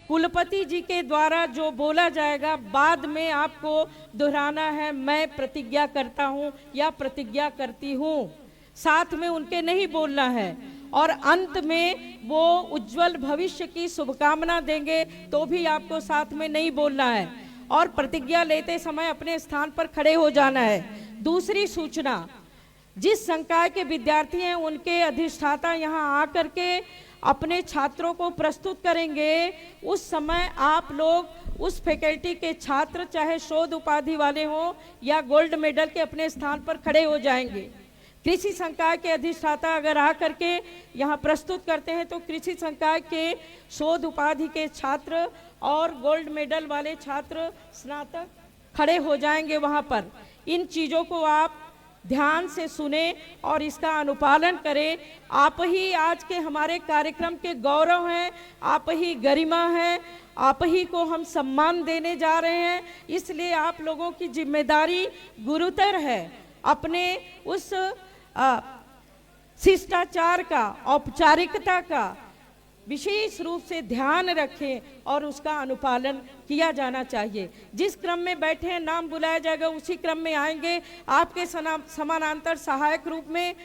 कुलपति जी के द्वारा जो बोला जाएगा बाद में आपको दोहराना है, मैं प्रतिज्ञा करता हूं या प्रतिज्ञा करती हूं, साथ में उनके नहीं बोलना है। और अंत में वो उज्जवल भविष्य की शुभकामना देंगे तो भी आपको साथ में नहीं बोलना है, और प्रतिज्ञा लेते समय अपने स्थान पर खड़े हो जाना है। दूसरी सूचना, जिस संकाय के विद्यार्थी हैं उनके अधिष्ठाता यहाँ आकर के अपने छात्रों को प्रस्तुत करेंगे, उस समय आप लोग उस फैकल्टी के छात्र चाहे शोध उपाधि वाले हों या गोल्ड मेडल के अपने स्थान पर खड़े हो जाएंगे। कृषि संकाय के अधिष्ठाता अगर आकर के यहाँ प्रस्तुत करते हैं तो कृषि संकाय के शोध उपाधि के छात्र और गोल्ड मेडल वाले छात्र स्नातक खड़े हो जाएंगे वहाँ पर। इन चीज़ों को आप ध्यान से सुने और इसका अनुपालन करें। आप ही आज के हमारे कार्यक्रम के गौरव हैं, आप ही गरिमा हैं, आप ही को हम सम्मान देने जा रहे हैं, इसलिए आप लोगों की जिम्मेदारी गुरुतर है। अपने उस शिष्टाचार का, औपचारिकता का विशेष रूप से ध्यान रखें और उसका अनुपालन किया जाना चाहिए। जिस क्रम में बैठे हैं नाम बुलाया जाएगा उसी क्रम में आएंगे। आपके समानांतर सहायक रूप में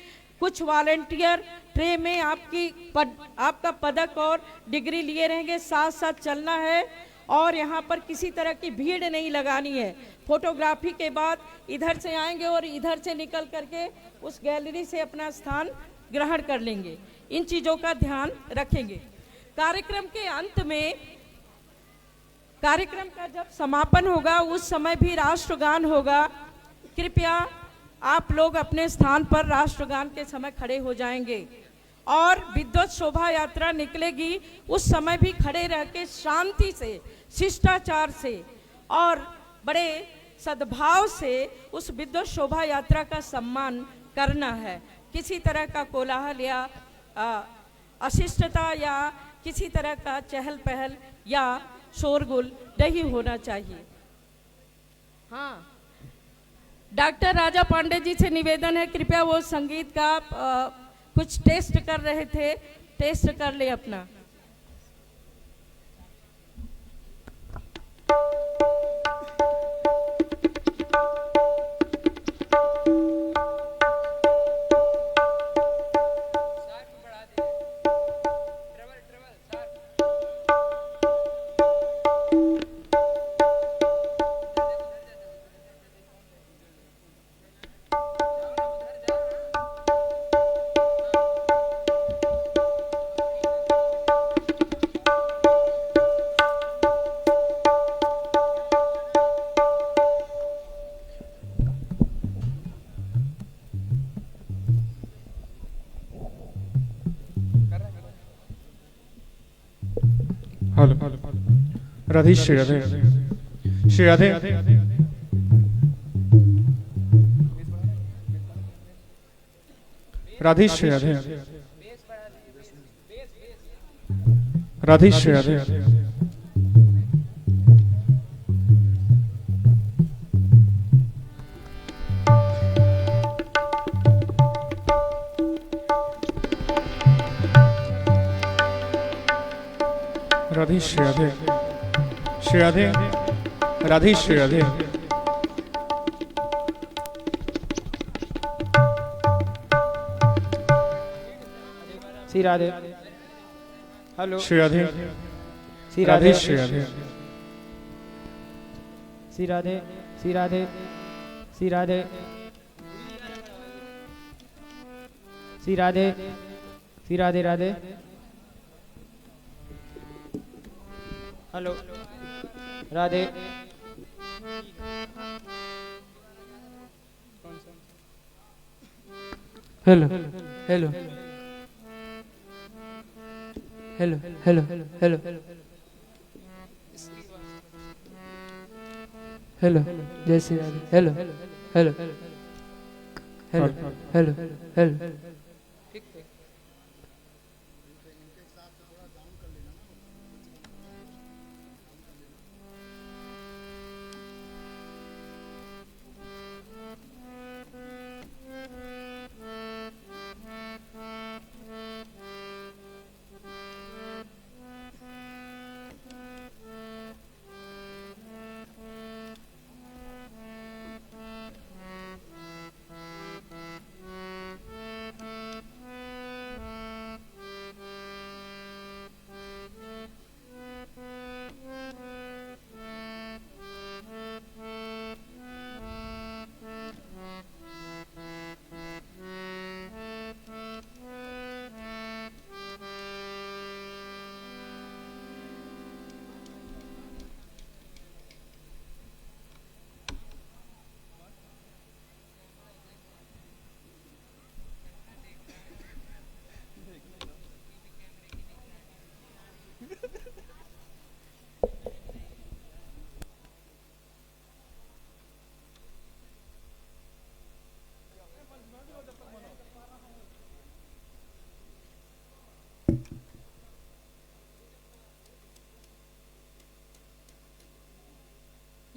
कुछ वॉलंटियर ट्रे में आपका पदक और डिग्री लिए रहेंगे, साथ साथ चलना है और यहाँ पर किसी तरह की भीड़ नहीं लगानी है। फोटोग्राफी के बाद इधर से आएंगे और इधर से निकल करके उस गैलरी से अपना स्थान ग्रहण कर लेंगे। इन चीज़ों का ध्यान रखेंगे। कार्यक्रम के अंत में, कार्यक्रम का जब समापन होगा उस समय भी राष्ट्रगान होगा। कृपया आप लोग अपने स्थान पर राष्ट्रगान के समय खड़े हो जाएंगे और विद्वत शोभा यात्रा निकलेगी, उस समय भी खड़े रह के शांति से, शिष्टाचार से और बड़े सद्भाव से उस विद्वत शोभा यात्रा का सम्मान करना है। किसी तरह का कोलाहल या अशिष्टता या किसी तरह का चहल पहल या शोरगुल नहीं होना चाहिए। हाँ, डॉक्टर राजा पांडे जी से निवेदन है, कृपया वो संगीत का कुछ टेस्ट कर रहे थे, टेस्ट कर ले अपना। Hello, Radhe Shri Radhe, Shri Radhe, Radhe Shri Radhe, Radhe Shri Radhe, Radhe Shri Radhe, Shri Radhe, Radhe Shri Radhe, Shri Radhe, hello, Shri Radhe, Shri Radhe Radhe, Shri Radhe, Shri Radhe, Shri Radhe, Shri Radhe, Shri Radhe, Shri Radhe Radhe, hello, Radhe, hello, hello, hello, hello, hello, hello, जय Shri Radhe, hello, hello, hello, hello, hello,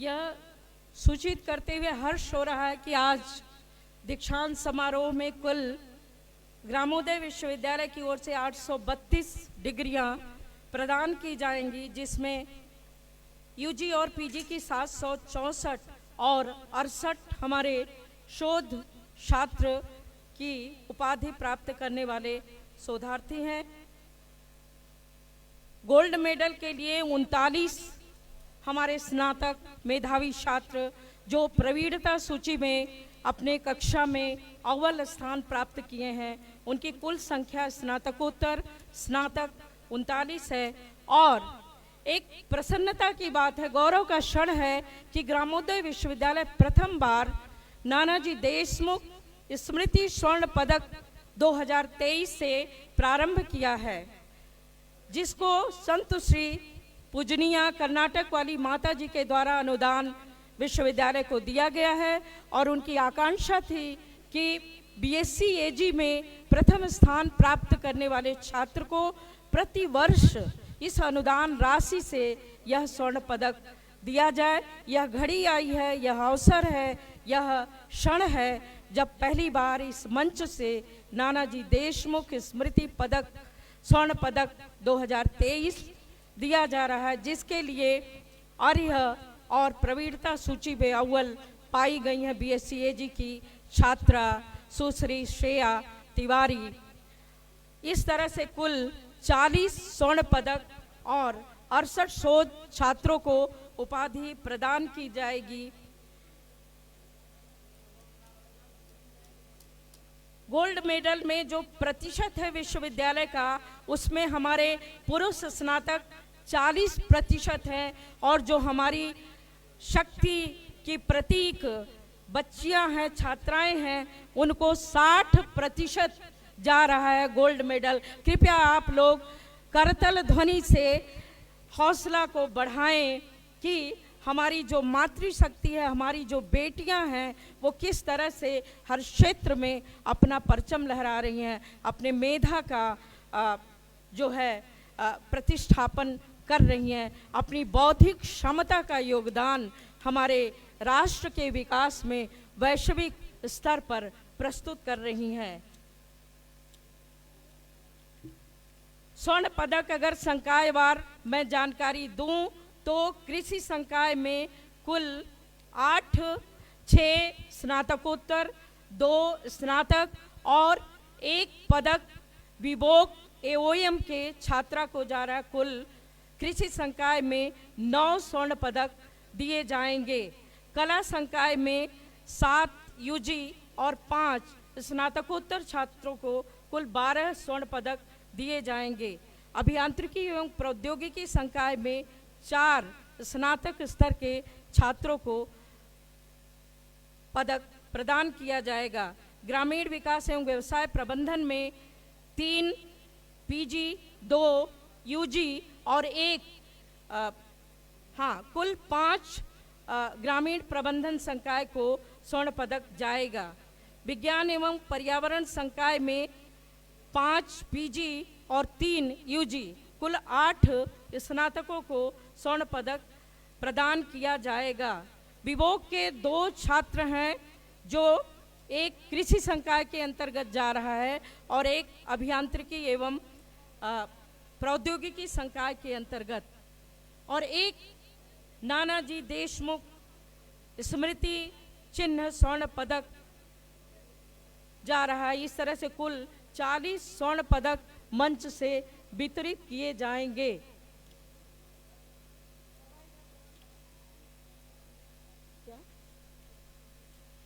यह सूचित करते हुए हर्ष हो रहा है कि आज दीक्षांत समारोह में कुल ग्रामोदय विश्वविद्यालय की ओर से 832 डिग्रियां प्रदान की जाएंगी, जिसमें यूजी और पीजी की 764 और 68 हमारे शोध छात्र की उपाधि प्राप्त करने वाले शोधार्थी हैं। गोल्ड मेडल के लिए 39 हमारे स्नातक मेधावी छात्र जो प्रवीणता सूची में अपने कक्षा में अव्वल स्थान प्राप्त किए हैं, उनकी कुल संख्या स्नातकोत्तर स्नातक 39 है। और एक प्रसन्नता की बात है, गौरव का क्षण है कि ग्रामोदय विश्वविद्यालय प्रथम बार नानाजी देशमुख स्मृति स्वर्ण पदक 2023 से प्रारंभ किया है, जिसको संत श्री पूजनीय कर्नाटक वाली माता जी के द्वारा अनुदान विश्वविद्यालय को दिया गया है। और उनकी आकांक्षा थी कि बीएससी एजी में प्रथम स्थान प्राप्त करने वाले छात्र को प्रति वर्ष इस अनुदान राशि से यह स्वर्ण पदक दिया जाए। यह घड़ी आई है, यह अवसर है, यह क्षण है जब पहली बार इस मंच से नानाजी देशमुख स्मृति पदक स्वर्ण पदक 2023 दिया जा रहा है, जिसके लिए आर्य और प्रवीणता सूची में अव्वल पाई गई हैं बीएससी एजी की छात्रा सुश्री श्रेया तिवारी। इस तरह से कुल 40 स्वर्ण पदक और 68 शोध छात्रों को उपाधि प्रदान की जाएगी। गोल्ड मेडल में जो प्रतिशत है विश्वविद्यालय का, उसमें हमारे पुरुष स्नातक 40% हैं और जो हमारी शक्ति की प्रतीक बच्चियां हैं, छात्राएं हैं, उनको 60% जा रहा है गोल्ड मेडल। कृपया आप लोग करतल ध्वनि से हौसला को बढ़ाएं कि हमारी जो मातृशक्ति है, हमारी जो बेटियां हैं, वो किस तरह से हर क्षेत्र में अपना परचम लहरा रही हैं, अपने मेधा का जो है प्रतिष्ठापन कर रही हैं, अपनी बौद्धिक क्षमता का योगदान हमारे राष्ट्र के विकास में वैश्विक स्तर पर प्रस्तुत कर रही हैं। स्वर्ण पदक अगर संकायवार मैं जानकारी दूं तो कृषि संकाय में कुल 6 स्नातकोत्तर, 2 स्नातक और 1 पदक विभोग एओएम के छात्रा को जा रहा है। कुल कृषि संकाय में 9 स्वर्ण पदक दिए जाएंगे। कला संकाय में 7 यूजी और 5 स्नातकोत्तर छात्रों को कुल 12 स्वर्ण पदक दिए जाएंगे। अभियांत्रिकी एवं प्रौद्योगिकी संकाय में 4 स्नातक स्तर के छात्रों को पदक प्रदान किया जाएगा। ग्रामीण विकास एवं व्यवसाय प्रबंधन में 3 पीजी, 2 यूजी और 1 कुल 5 ग्रामीण प्रबंधन संकाय को स्वर्ण पदक जाएगा। विज्ञान एवं पर्यावरण संकाय में 5 पीजी और 3 यूजी कुल 8 स्नातकों को स्वर्ण पदक प्रदान किया जाएगा। विभोग के 2 छात्र हैं जो एक कृषि संकाय के अंतर्गत जा रहा है और एक अभियांत्रिकी एवं प्रौद्योगिकी संकाय के अंतर्गत, और एक नानाजी देशमुख स्मृति चिन्ह स्वर्ण पदक जा रहा है। इस तरह से कुल 40 स्वर्ण पदक मंच से वितरित किए जाएंगे। क्या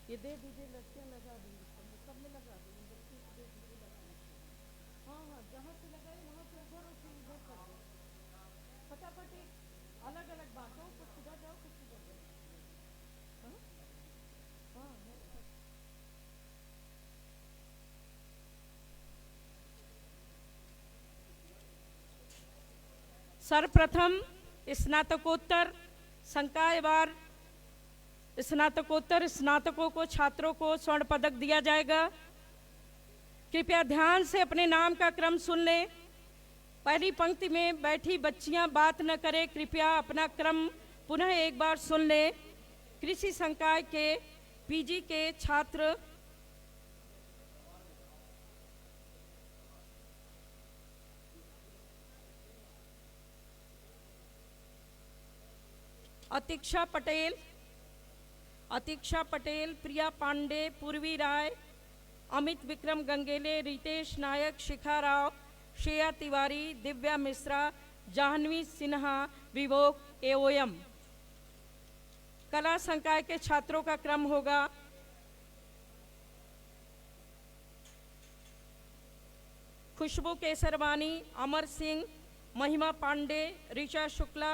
ये दे दीजिए, लड़कियां लगा देंगे, सब में लगा देंगे, हाँ जहाँ से लगाए वहाँ से उधर और फिर इधर कर दो, फटाफट एक अलग अलग बातों को सीधा जाओ, कुछ सीधा जाओ। सर्वप्रथम स्नातकोत्तर संकायवार स्नातकोत्तर स्नातकों को छात्रों को स्वर्ण पदक दिया जाएगा। कृपया ध्यान से अपने नाम का क्रम सुन लें। पहली पंक्ति में बैठी बच्चियां बात न करें, कृपया अपना क्रम पुनः एक बार सुन लें। कृषि संकाय के पीजी के छात्र अतीक्षा पटेल, प्रिया पांडे, पूर्वी राय, अमित विक्रम गंगेले, रितेश नायक, शिखा राव, श्रेया तिवारी, दिव्या मिश्रा, जाह्नवी सिन्हा, विवोक एओएम। कला संकाय के छात्रों का क्रम होगा खुशबू केसरवानी, अमर सिंह, महिमा पांडे, ऋचा शुक्ला,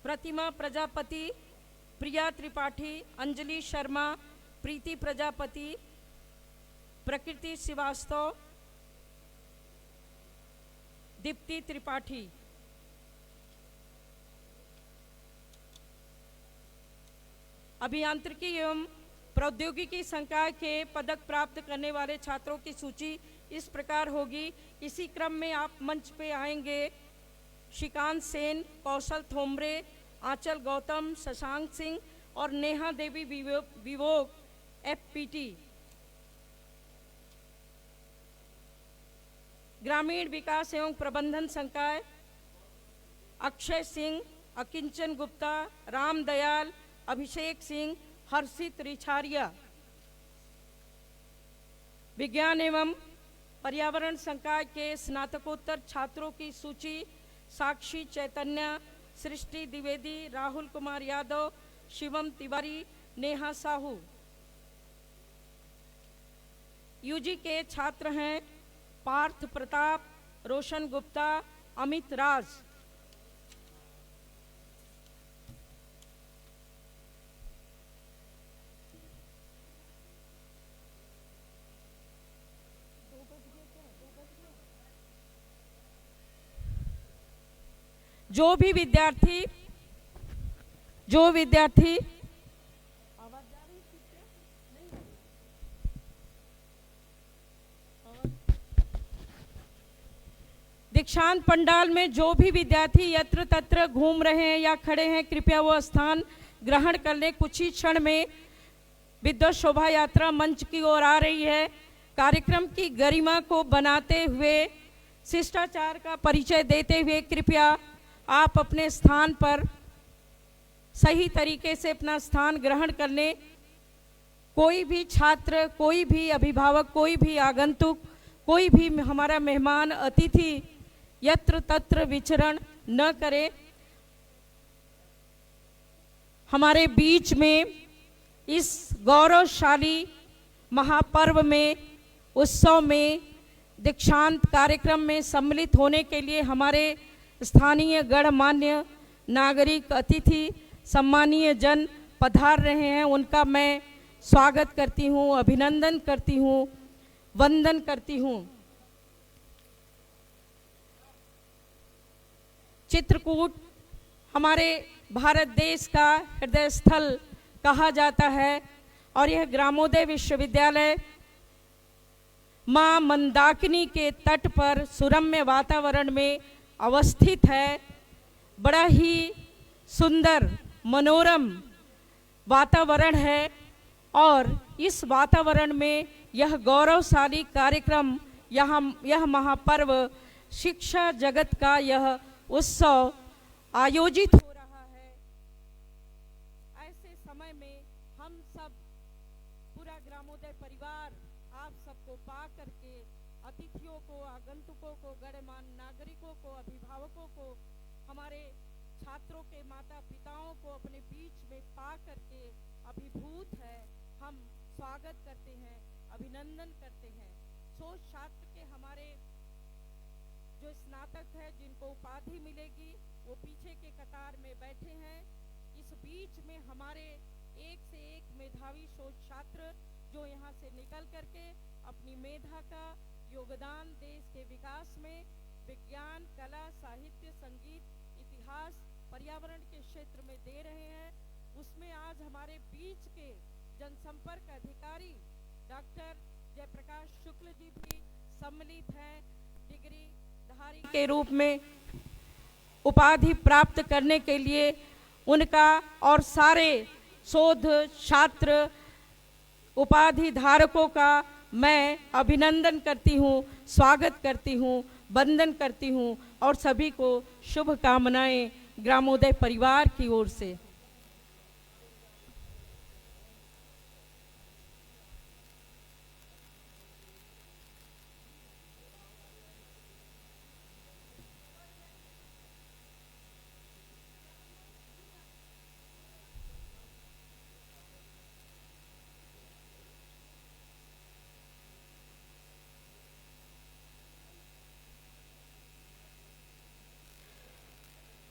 प्रतिमा प्रजापति, प्रिया त्रिपाठी, अंजलि शर्मा, प्रीति प्रजापति, प्रकृति श्रीवास्तव, दीप्ति त्रिपाठी। अभियांत्रिकी एवं प्रौद्योगिकी संकाय के पदक प्राप्त करने वाले छात्रों की सूची इस प्रकार होगी। इसी क्रम में आप मंच पे आएंगे श्रीकांत सेन, कौशल थोमरे, आंचल गौतम, शशांक सिंह और नेहा देवी विवोक एफपीटी। ग्रामीण विकास एवं प्रबंधन संकाय अक्षय सिंह, अकिंचन गुप्ता, राम दयाल, अभिषेक सिंह, हर्षित रिछारिया। विज्ञान एवं पर्यावरण संकाय के स्नातकोत्तर छात्रों की सूची साक्षी चैतन्य, सृष्टि द्विवेदी, राहुल कुमार यादव, शिवम तिवारी, नेहा साहू। यूजी के छात्र हैं पार्थ प्रताप, रोशन गुप्ता, अमित राज। जो विद्यार्थी दीक्षांत पंडाल में जो भी विद्यार्थी यत्र तत्र घूम रहे हैं या खड़े हैं, कृपया वो स्थान ग्रहण कर ले। कुछ ही क्षण में विद्वत शोभा यात्रा मंच की ओर आ रही है। कार्यक्रम की गरिमा को बनाते हुए, शिष्टाचार का परिचय देते हुए कृपया आप अपने स्थान पर सही तरीके से अपना स्थान ग्रहण कर लें। कोई भी छात्र, कोई भी अभिभावक, कोई भी आगंतुक, कोई भी हमारा मेहमान अतिथि यत्र तत्र विचरण न करे। हमारे बीच में इस गौरवशाली महापर्व में, उत्सव में, दीक्षांत कार्यक्रम में सम्मिलित होने के लिए हमारे स्थानीय गणमान्य नागरिक, अतिथि, सम्मानीय जन पधार रहे हैं। उनका मैं स्वागत करती हूँ, अभिनंदन करती हूँ, वंदन करती हूँ। चित्रकूट हमारे भारत देश का हृदय स्थल कहा जाता है और यह ग्रामोदय विश्वविद्यालय मां मंदाकिनी के तट पर सुरम्य वातावरण में अवस्थित है। बड़ा ही सुंदर मनोरम वातावरण है और इस वातावरण में यह गौरवशाली कार्यक्रम, यह महापर्व, शिक्षा जगत का यह उत्सव आयोजित हो रहा है। ऐसे समय में हम सब, पूरा ग्रामोदय परिवार, आप सबको पा करके, अतिथियों को, आगंतुकों को, गणमान्य नागरिकों को, अभिभावकों को, हमारे छात्रों के माता पिताओं को अपने बीच में पा करके अभिभूत है। हम स्वागत करते हैं, अभिनंदन करते हैं। सोच छात्र के हमारे जो स्नातक है, जिनको उपाधि मिलेगी, वो पीछे के कतार में बैठे हैं। इस बीच में हमारे एक से एक मेधावी शोध छात्र जो यहाँ से निकल करके अपनी मेधा का योगदान देश के विकास में विज्ञान, कला, साहित्य, संगीत, इतिहास, पर्यावरण के क्षेत्र में दे रहे हैं। उसमें आज हमारे बीच के जनसंपर्क अधिकारी डॉक्टर जयप्रकाश शुक्ल जी भी सम्मिलित हैं। डिग्री धारी के रूप में उपाधि प्राप्त करने के लिए उनका और सारे शोध छात्र उपाधि धारकों का मैं अभिनंदन करती हूँ, स्वागत करती हूँ, वंदन करती हूँ और सभी को शुभकामनाएं ग्रामोदय परिवार की ओर से।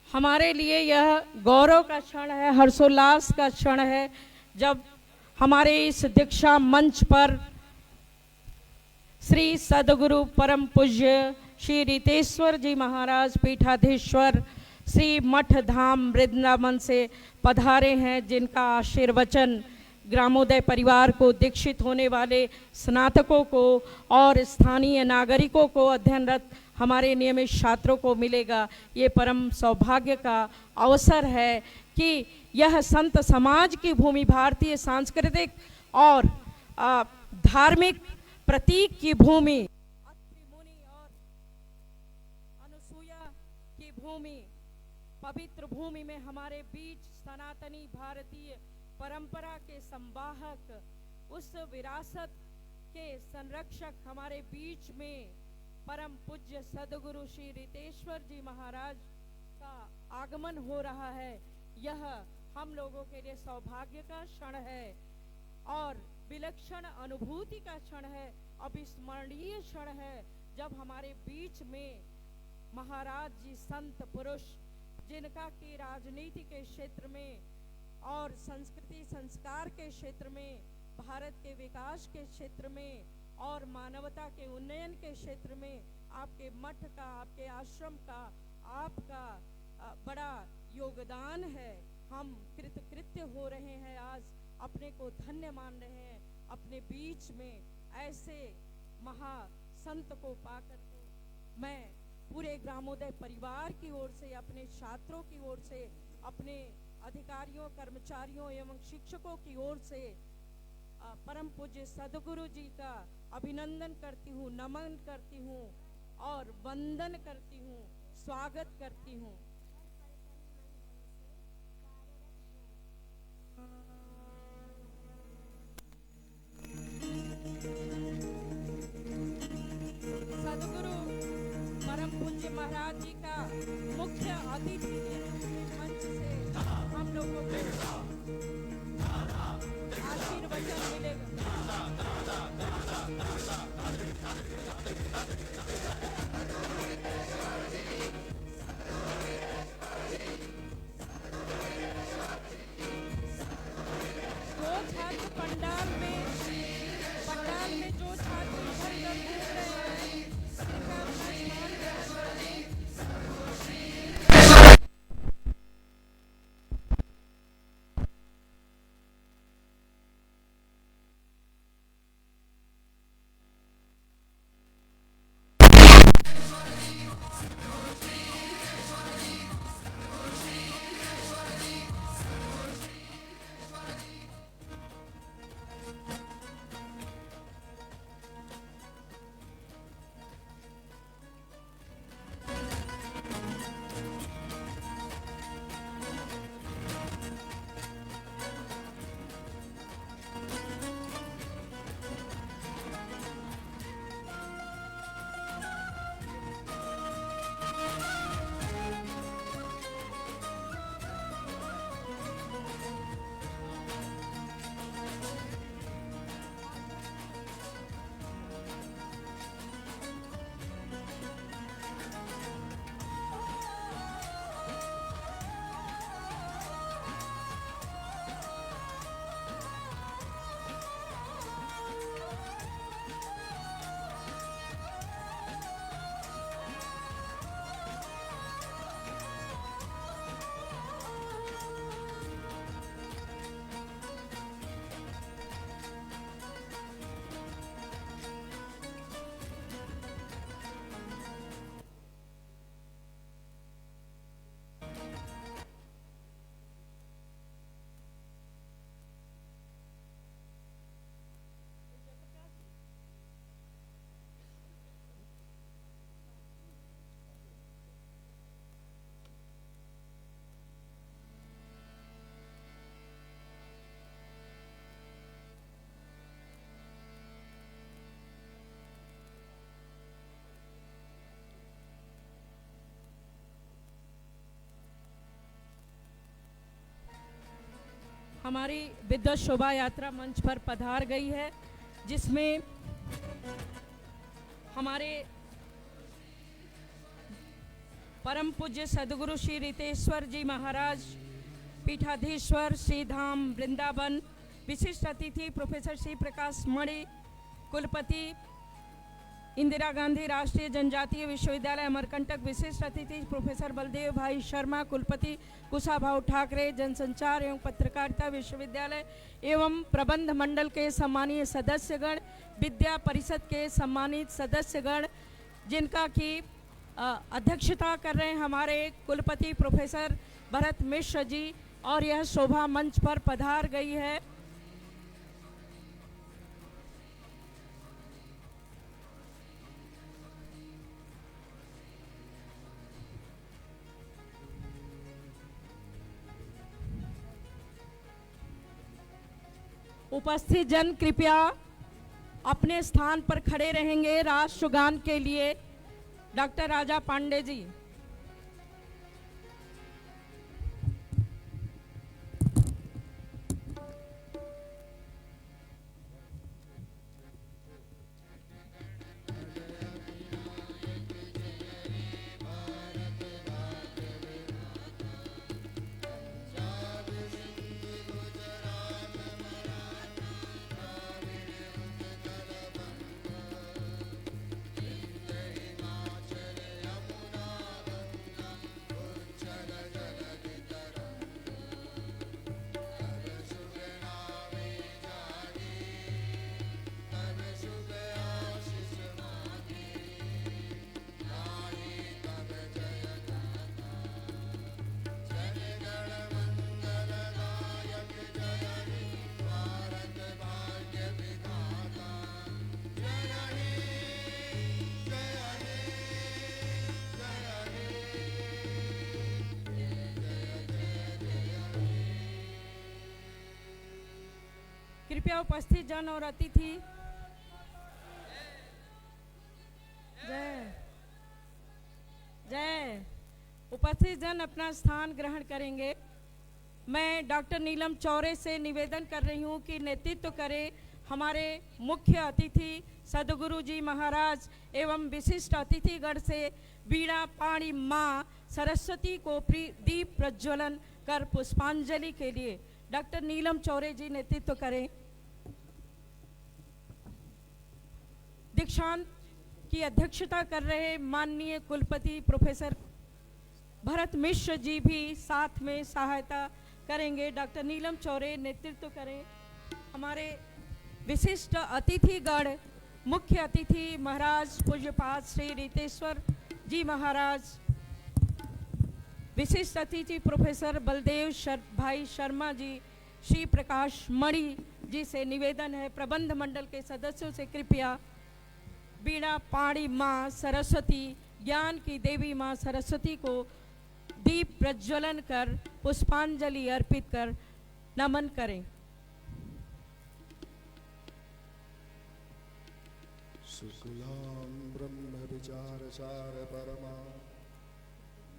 हमारे लिए यह गौरव का क्षण है, हर्षोल्लास का क्षण है जब हमारे इस दीक्षा मंच पर श्री सदगुरु परम पूज्य श्री रितेश्वर जी महाराज पीठाधीश्वर श्री मठ धाम वृंदावन से पधारे हैं, जिनका आशीर्वचन ग्रामोदय परिवार को, दीक्षित होने वाले स्नातकों को और स्थानीय नागरिकों को, अध्ययनरत हमारे नियमित छात्रों को मिलेगा। ये परम सौभाग्य का अवसर है कि यह संत समाज की भूमि, भारतीय सांस्कृतिक और धार्मिक प्रतीक की भूमि, अत्रि मुनि और अनुसुईया की भूमि, पवित्र भूमि में हमारे बीच सनातनी भारतीय परंपरा के संवाहक, उस विरासत के संरक्षक हमारे बीच में परम पूज्य सदगुरु श्री रितेश्वर जी महाराज का आगमन हो रहा है। यह हम लोगों के लिए सौभाग्य का क्षण है और विलक्षण अनुभूति का क्षण है, अविस्मरणीय क्षण है जब हमारे बीच में महाराज जी संत पुरुष, जिनका कि राजनीति के क्षेत्र में और संस्कृति संस्कार के क्षेत्र में, भारत के विकास के क्षेत्र में और मानवता के उन्नयन के क्षेत्र में आपके मठ का, आपके आश्रम का, आपका बड़ा योगदान है। हम कृतकृत्य हो रहे हैं, आज अपने को धन्य मान रहे हैं अपने बीच में ऐसे महा संत को पाकर के। मैं पूरे ग्रामोदय परिवार की ओर से, अपने छात्रों की ओर से, अपने अधिकारियों, कर्मचारियों एवं शिक्षकों की ओर से परम पूज्य सदगुरु जी का अभिनंदन करती हूँ, नमन करती हूँ और वंदन करती हूँ, स्वागत करती हूँ। सदगुरु परम पूज्य महाराज जी का मुख्य अतिथि के रूप में मंच से हम लोगों को आशीर्वचन मिलेगा। जो छात्र पंडाल में जो छात्र इधर उधर घूम रहे हैं, कृपया अपना ध्यान हमारी विद्वत शोभा यात्रा मंच पर पधार गई है, जिसमें हमारे परम पूज्य सदगुरु श्री रितेश्वर जी महाराज पीठाधीश्वर श्री धाम वृंदावन, विशिष्ट अतिथि प्रोफेसर श्री प्रकाश मणि, कुलपति इंदिरा गांधी राष्ट्रीय जनजातीय विश्वविद्यालय अमरकंटक, विशिष्ट अतिथि प्रोफेसर बलदेव भाई शर्मा, कुलपति कुशाभाऊ ठाकरे जनसंचार एवं पत्रकारिता विश्वविद्यालय एवं प्रबंध मंडल के सम्मानीय सदस्यगण, विद्या परिषद के सम्मानित सदस्यगण, जिनका की अध्यक्षता कर रहे हैं हमारे कुलपति प्रोफेसर भरत मिश्र जी, और यह शोभा मंच पर पधार गई है। उपस्थित जन कृपया अपने स्थान पर खड़े रहेंगे राष्ट्रगान के लिए। डॉक्टर राजा पांडे जी। कृपया उपस्थित जन और अतिथि जय जय उपस्थित जन अपना स्थान ग्रहण करेंगे। मैं डॉक्टर नीलम चौरे से निवेदन कर रही हूँ कि नेतृत्व करें हमारे मुख्य अतिथि सदगुरु जी महाराज एवं विशिष्ट अतिथिगण से वीणा पाणी माँ सरस्वती को दीप प्रज्वलन कर पुष्पांजलि के लिए डॉक्टर नीलम चौरे जी नेतृत्व करें। दीक्षांत की अध्यक्षता कर रहे माननीय कुलपति प्रोफेसर भरत मिश्र जी भी साथ में सहायता करेंगे। डॉक्टर नीलम चौरे नेतृत्व करें। हमारे विशिष्ट अतिथिगण, मुख्य अतिथि महाराज पूज्यपाद श्री रितेश्वर जी महाराज, विशिष्ट अतिथि प्रोफेसर बलदेव भाई शर्मा जी, श्री प्रकाश मणि जी से निवेदन है प्रबंध मंडल के सदस्यों से कृपया वीणा पाणी माँ सरस्वती, ज्ञान की देवी माँ सरस्वती को दीप प्रज्वलन कर पुष्पांजलि अर्पित कर नमन करें। शुक्लां ब्रह्म विचारसार परमा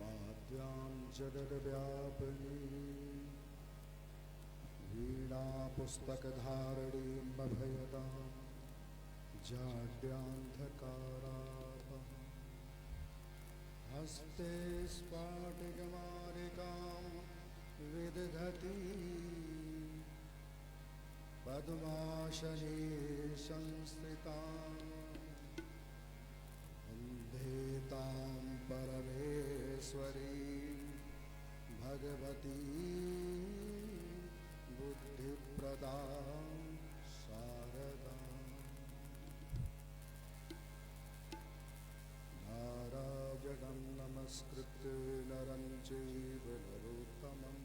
माद्यां जगद्व्यापिनी वीणा पुस्तकधारिणीं अभयदां जाड्यान्धकारापहं हस्ते स्फाटिकमालिकां विदधती पद्मासने संस्थितां वन्दे तां परमेश्वरी भगवती बुद्धिप्रदां शारदां नारायणं नमस्कृत्य नरं चैव नरोत्तमं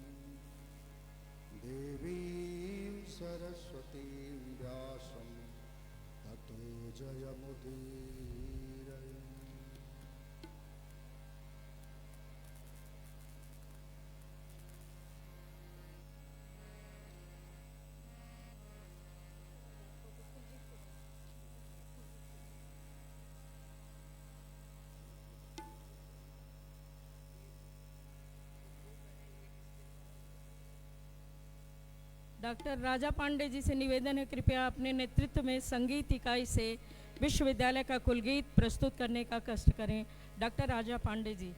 देवीं सरस्वतीं व्यासं ततो जयमुदीरये। डॉक्टर राजा पांडे जी से निवेदन है, कृपया अपने नेतृत्व में संगीत इकाई से विश्वविद्यालय का कुलगीत प्रस्तुत करने का कष्ट करें। डॉक्टर राजा पांडे जी।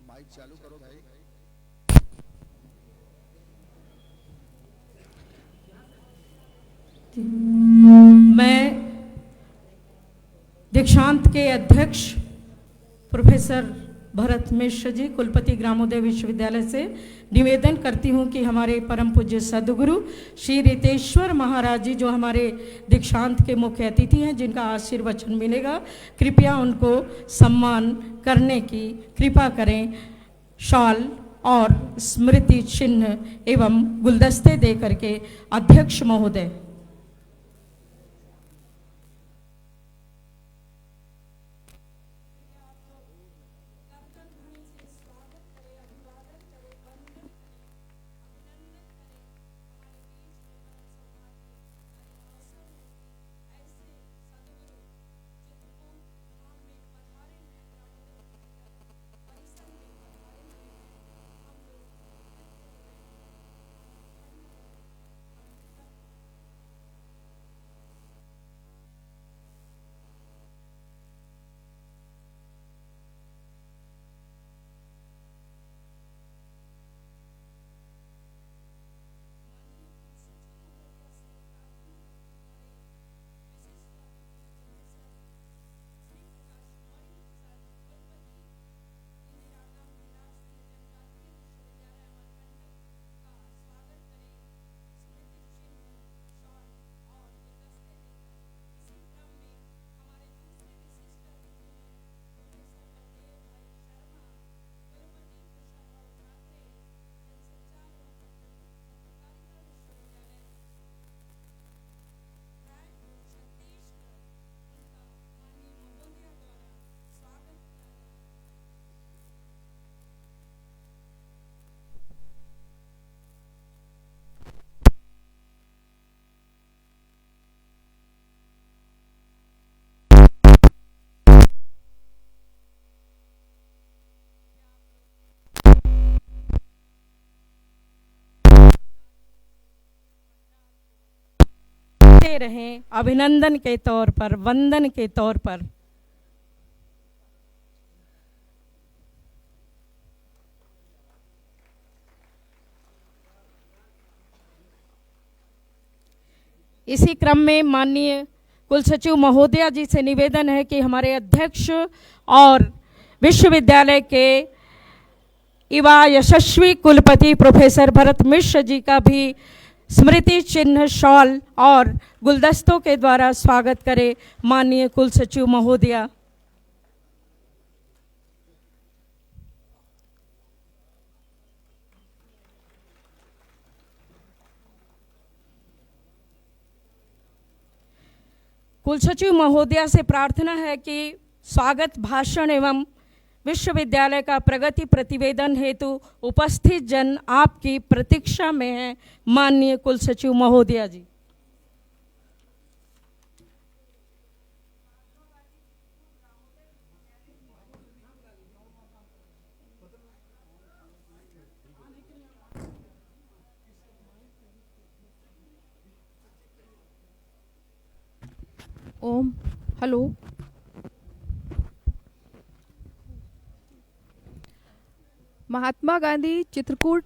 माइक चालू करो भाई। मैं दीक्षांत के अध्यक्ष प्रोफेसर भरत मिश्र जी, कुलपति ग्रामोदय विश्वविद्यालय से निवेदन करती हूँ कि हमारे परम पूज्य सद्गुरु श्री रितेश्वर महाराज जी, जो हमारे दीक्षांत के मुख्य अतिथि हैं, जिनका आशीर्वचन मिलेगा, कृपया उनको सम्मान करने की कृपा करें। शॉल और स्मृति चिन्ह एवं गुलदस्ते दे करके अध्यक्ष महोदय। रहें अभिनंदन के तौर पर, वंदन के तौर पर। इसी क्रम में माननीय कुलसचिव महोदया जी से निवेदन है कि हमारे अध्यक्ष और विश्वविद्यालय के युवा यशस्वी कुलपति प्रोफेसर भरत मिश्र जी का भी स्मृति चिन्ह, शॉल और गुलदस्तों के द्वारा स्वागत करे माननीय कुलसचिव महोदया। कुलसचिव महोदया से प्रार्थना है कि स्वागत भाषण एवं विश्वविद्यालय का प्रगति प्रतिवेदन हेतु उपस्थित जन आपकी प्रतीक्षा में है। माननीय कुलसचिव महोदया जी। ओम हेलो। महात्मा गांधी चित्रकूट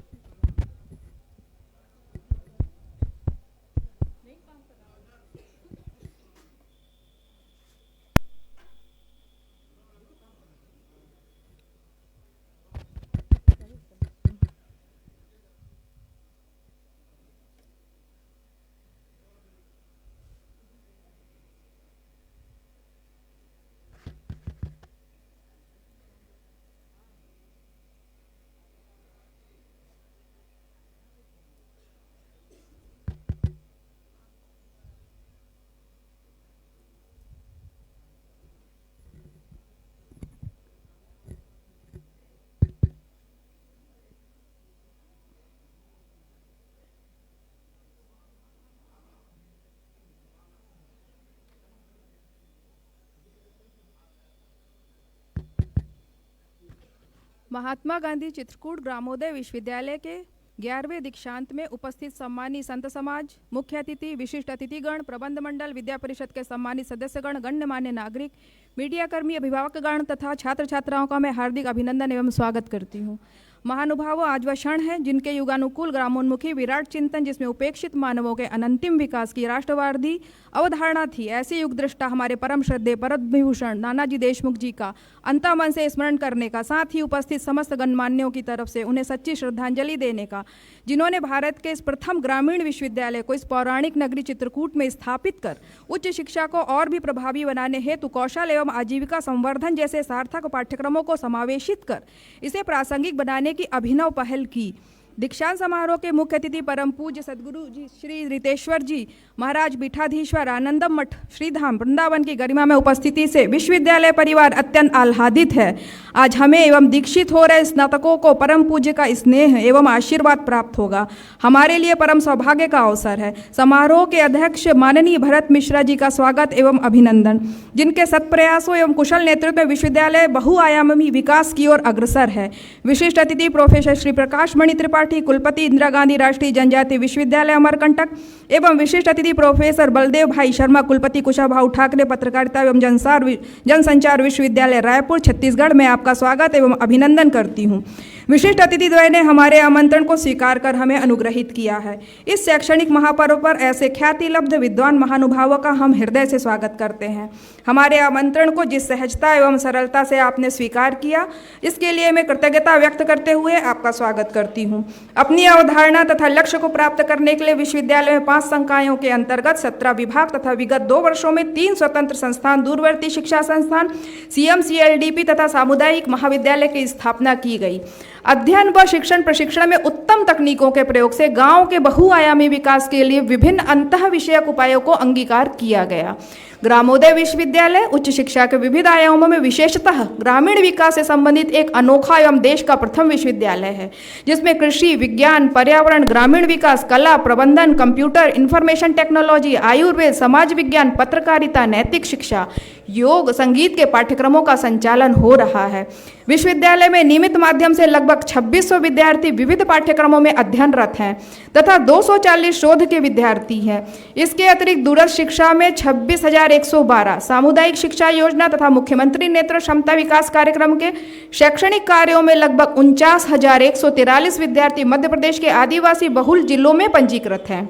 महात्मा गांधी चित्रकूट ग्रामोदय विश्वविद्यालय के 11वें दीक्षांत में उपस्थित सम्मानित संत समाज, मुख्य अतिथि, विशिष्ट अतिथिगण, प्रबंध मंडल, विद्या परिषद के सम्मानित सदस्यगण, गण्यमान्य नागरिक, मीडियाकर्मी, अभिभावकगण तथा छात्र छात्राओं का मैं हार्दिक अभिनंदन एवं स्वागत करती हूँ। महानुभावों, आज वह क्षण है जिनके युगानुकूल ग्रामोन्मुखी विराट चिंतन, जिसमें उपेक्षित मानवों के अनंतिम विकास की राष्ट्रवादी अवधारणा थी, ऐसे युग दृष्टा हमारे परम श्रद्धेय पद्म विभूषण नानाजी देशमुख जी का अंतः मन से स्मरण करने का, साथ ही उपस्थित समस्त गणमान्यों की तरफ से उन्हें सच्ची श्रद्धांजलि देने का, जिन्होंने भारत के इस प्रथम ग्रामीण विश्वविद्यालय को इस पौराणिक नगरी चित्रकूट में स्थापित कर उच्च शिक्षा को और भी प्रभावी बनाने हेतु कौशल एवं आजीविका संवर्धन जैसे सार्थक पाठ्यक्रमों को समावेशित कर इसे प्रासंगिक बनाने की अभिनव पहल की। दीक्षांत समारोह के मुख्य अतिथि परम पूज्य सदगुरु जी श्री रितेश्वर जी महाराज पीठाधीश्वर आनंदम मठ श्रीधाम वृंदावन की गरिमा में उपस्थिति से विश्वविद्यालय परिवार अत्यंत आह्लादित है। आज हमें एवं दीक्षित हो रहे स्नातकों को परम पूज्य का स्नेह एवं आशीर्वाद प्राप्त होगा, हमारे लिए परम सौभाग्य का अवसर है। समारोह के अध्यक्ष माननीय भरत मिश्रा जी का स्वागत एवं अभिनंदन, जिनके सत्प्रयासों एवं कुशल नेतृत्व में विश्वविद्यालय बहुआयामी विकास की ओर अग्रसर है। विशिष्ट अतिथि प्रोफेसर श्री प्रकाश मणि त्रिपाठी, कुलपति इंदिरा गांधी राष्ट्रीय जनजाति विश्वविद्यालय अमरकंटक एवं विशिष्ट अतिथि प्रोफेसर बलदेव भाई शर्मा, कुलपति कुशाभाऊ ठाकरे पत्रकारिता एवं जनसंचार विश्वविद्यालय रायपुर छत्तीसगढ़ में आपका स्वागत एवं अभिनंदन करती हूँ। विशिष्ट अतिथि द्वय ने हमारे आमंत्रण को स्वीकार कर हमें अनुग्रहित किया है। इस शैक्षणिक महापर्व पर ऐसे ख्यातिलब्ध विद्वान महानुभावों का हम हृदय से स्वागत करते हैं। हमारे आमंत्रण को जिस सहजता एवं सरलता से आपने स्वीकार किया, इसके लिए मैं कृतज्ञता व्यक्त करते हुए आपका स्वागत करती हूँ। अपनी अवधारणा तथा लक्ष्य को प्राप्त करने के लिए विश्वविद्यालय में 5 संकायों के अंतर्गत 17 विभाग तथा विगत 2 वर्षों में 3 स्वतंत्र संस्थान, दूरवर्ती शिक्षा संस्थान, CMCLDP तथा सामुदायिक महाविद्यालय की स्थापना की गई। अध्ययन व शिक्षण प्रशिक्षण में उत्तम तकनीकों के प्रयोग से गांव के बहुआयामी विकास के लिए विभिन्न अंतः विषयक उपायों को अंगीकार किया गया। ग्रामोदय विश्वविद्यालय उच्च शिक्षा के विविध आयामों में विशेषतः ग्रामीण विकास से संबंधित एक अनोखा एवं देश का प्रथम विश्वविद्यालय है, जिसमें कृषि, विज्ञान, पर्यावरण, ग्रामीण विकास, कला, प्रबंधन, कंप्यूटर, इंफॉर्मेशन टेक्नोलॉजी, आयुर्वेद, समाज विज्ञान, पत्रकारिता, नैतिक शिक्षा, योग, संगीत के पाठ्यक्रमों का संचालन हो रहा है। विश्वविद्यालय में नियमित माध्यम से लगभग 2600 विद्यार्थी विविध पाठ्यक्रमों में अध्ययनरत हैं तथा 240 शोध के विद्यार्थी हैं। इसके अतिरिक्त दूरस्थ शिक्षा में 26,112, सामुदायिक शिक्षा योजना तथा मुख्यमंत्री नेत्र क्षमता विकास कार्यक्रम के शैक्षणिक कार्यों में लगभग 49,143 विद्यार्थी मध्य प्रदेश के आदिवासी बहुल जिलों में पंजीकृत हैं।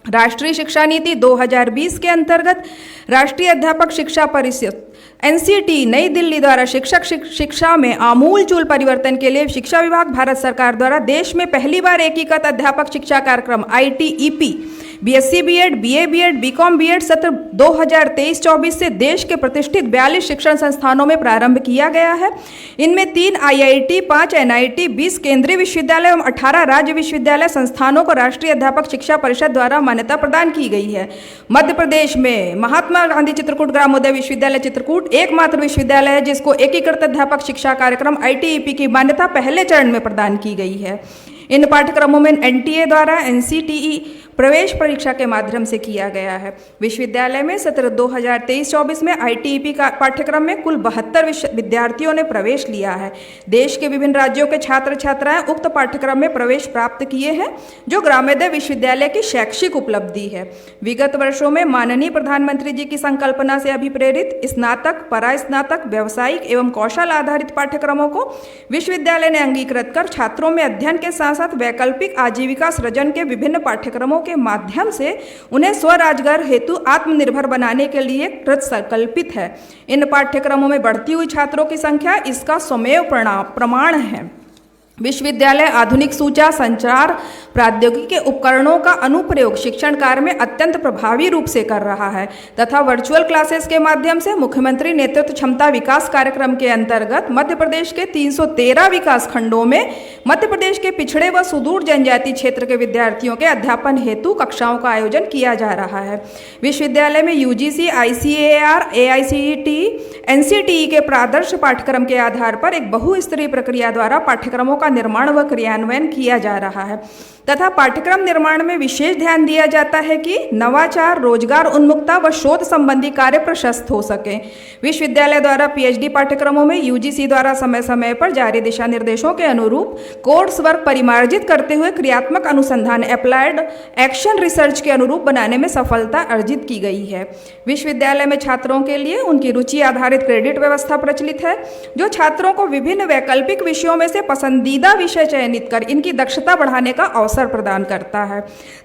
राष्ट्रीय शिक्षा नीति 2020 के अंतर्गत राष्ट्रीय अध्यापक शिक्षा परिषद NCT नई दिल्ली द्वारा शिक्षक शिक्षा में आमूलचूल परिवर्तन के लिए शिक्षा विभाग भारत सरकार द्वारा देश में पहली बार एकीकृत अध्यापक शिक्षा कार्यक्रम ITEP BSc B.Ed, BA B.Ed, BCom B.Ed सत्र 2023-24 से देश के प्रतिष्ठित 42 शिक्षण संस्थानों में प्रारंभ किया गया है। इनमें 3 IIT, 5 NIT, 20 केंद्रीय विश्वविद्यालय एवं 18 राज्य विश्वविद्यालय संस्थानों को राष्ट्रीय अध्यापक शिक्षा परिषद द्वारा मान्यता प्रदान की गई है। मध्य प्रदेश में महात्मा गांधी चित्रकूट ग्रामोदय विश्वविद्यालय चित्रकूट एकमात्र विश्वविद्यालय है जिसको एकीकृत अध्यापक शिक्षा कार्यक्रम ITEP की मान्यता पहले चरण में प्रदान की गई है। इन पाठ्यक्रमों में NTA द्वारा NCTE प्रवेश परीक्षा के माध्यम से किया गया है। विश्वविद्यालय में सत्र 2023-24 में ITEP का पाठ्यक्रम में कुल 72 विद्यार्थियों ने प्रवेश लिया है। देश के विभिन्न राज्यों के छात्र छात्राएं उक्त पाठ्यक्रम में प्रवेश प्राप्त किए हैं, जो ग्रामोदय विश्वविद्यालय की शैक्षिक उपलब्धि है। विगत वर्षों में माननीय प्रधानमंत्री जी की संकल्पना से अभिप्रेरित स्नातक, परास्नातक, व्यावसायिक एवं कौशल आधारित पाठ्यक्रमों को विश्वविद्यालय ने अंगीकृत कर छात्रों में अध्ययन के साथ साथ वैकल्पिक आजीविका सृजन के विभिन्न पाठ्यक्रमों के माध्यम से उन्हें स्वरोजगार हेतु आत्मनिर्भर बनाने के लिए कृत संकल्पित है। इन पाठ्यक्रमों में बढ़ती हुई छात्रों की संख्या इसका स्वमेव प्रमाण है। विश्वविद्यालय आधुनिक सूचना संचार प्रौद्योगिकी के उपकरणों का अनुप्रयोग शिक्षण कार्य में अत्यंत प्रभावी रूप से कर रहा है तथा वर्चुअल क्लासेस के माध्यम से मुख्यमंत्री नेतृत्व क्षमता विकास कार्यक्रम के अंतर्गत मध्य प्रदेश के 313 विकास खंडों में मध्य प्रदेश के पिछड़े व सुदूर जनजाति क्षेत्र के विद्यार्थियों के अध्यापन हेतु कक्षाओं का आयोजन किया जा रहा है। विश्वविद्यालय में UGC, ICAR, AICTE, NCTE के प्रादर्श पाठ्यक्रम के आधार पर एक बहुस्तरीय प्रक्रिया द्वारा पाठ्यक्रमों का निर्माण व क्रियान्वयन किया जा रहा है तथा पाठ्यक्रम निर्माण में विशेष ध्यान दिया जाता है कि नवाचार, रोजगार उन्मुखता व शोध संबंधी कार्य प्रशस्त हो सके। विश्वविद्यालय द्वारा PhD पाठ्यक्रमों में UGC द्वारा समय समय पर जारी दिशा निर्देशों के अनुरूप कोर्स वर्क परिमार्जित करते हुए क्रियात्मक अनुसंधान एप्लाइड एक्शन रिसर्च के अनुरूप बनाने में सफलता अर्जित की गई है। विश्वविद्यालय में छात्रों के लिए उनकी रुचि आधारित क्रेडिट व्यवस्था प्रचलित है, जो छात्रों को विभिन्न वैकल्पिक विषयों में से पसंदीदा विषय चयनित कर इनकी दक्षता बढ़ाने का अवसर प्रदान करता है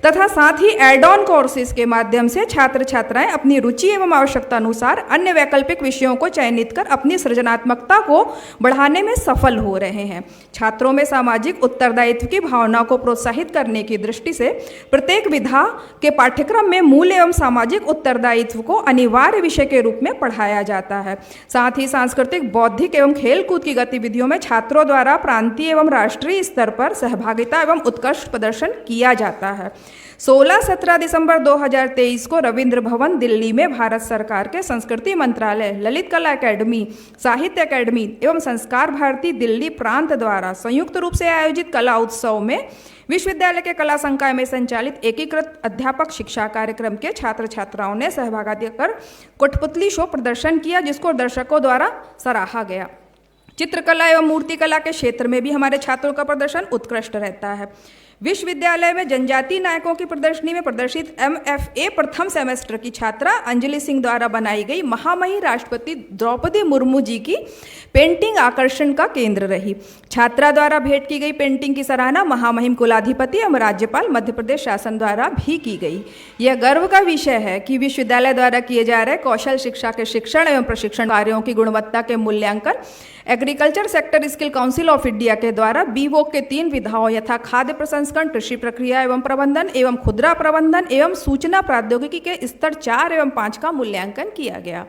तथा साथ ही एड ऑन कोर्सेज के माध्यम से छात्र छात्राएं अपनी रुचि एवं आवश्यकता अनुसार अन्य वैकल्पिक विषयों को चयनित कर अपनी सृजनात्मकता को बढ़ाने में सफल हो रहे हैं। छात्रों में सामाजिक उत्तरदायित्व की भावना को प्रोत्साहित करने की दृष्टि से प्रत्येक विधा के पाठ्यक्रम में मूल्य एवं सामाजिक उत्तरदायित्व को अनिवार्य विषय के रूप में पढ़ाया जाता है। साथ ही सांस्कृतिक, बौद्धिक एवं खेलकूद की गतिविधियों में छात्रों द्वारा प्रांतीय एवं राष्ट्रीय स्तर पर सहभागिता एवं उत्कृष्ट प्रदर्शन किया जाता है। 16-17 दिसंबर 2023 को रविंद्र भवन दिल्ली में भारत सरकार के संस्कृति मंत्रालय, ललित कला अकेडमी, साहित्य अकेडमी एवं संस्कार भारती दिल्ली प्रांत द्वारा संयुक्त रूप से आयोजित कला उत्सव में विश्वविद्यालय के कला संकाय में संचालित एकीकृत अध्यापक शिक्षा कार्यक्रम के छात्र छात्राओं ने सहभागिता कर कठपुतली शो प्रदर्शन किया, जिसको दर्शकों द्वारा सराहा गया। चित्रकला एवं मूर्तिकला के क्षेत्र में भी हमारे छात्रों का प्रदर्शन उत्कृष्ट रहता है। विश्वविद्यालय में जनजातीय नायकों की प्रदर्शनी में प्रदर्शित MFA प्रथम सेमेस्टर की छात्रा अंजलि सिंह द्वारा बनाई गई महामहिम राष्ट्रपति द्रौपदी मुर्मू जी की पेंटिंग आकर्षण का केंद्र रही। छात्रा द्वारा भेंट की गई पेंटिंग की सराहना महामहिम कुलाधिपति एवं राज्यपाल मध्य प्रदेश शासन द्वारा भी की गई। यह गर्व का विषय है कि विश्वविद्यालय द्वारा किए जा रहे कौशल शिक्षा के शिक्षण एवं प्रशिक्षण कार्यों की गुणवत्ता के मूल्यांकन agriculture sector skill council of India के द्वारा BVOC के 3 विधाओं यथा खाद्य प्रसंस्करण, कृषि प्रक्रिया एवं प्रबंधन एवं खुदरा प्रबंधन एवं सूचना प्रौद्योगिकी के स्तर 4 एवं 5 का मूल्यांकन किया गया।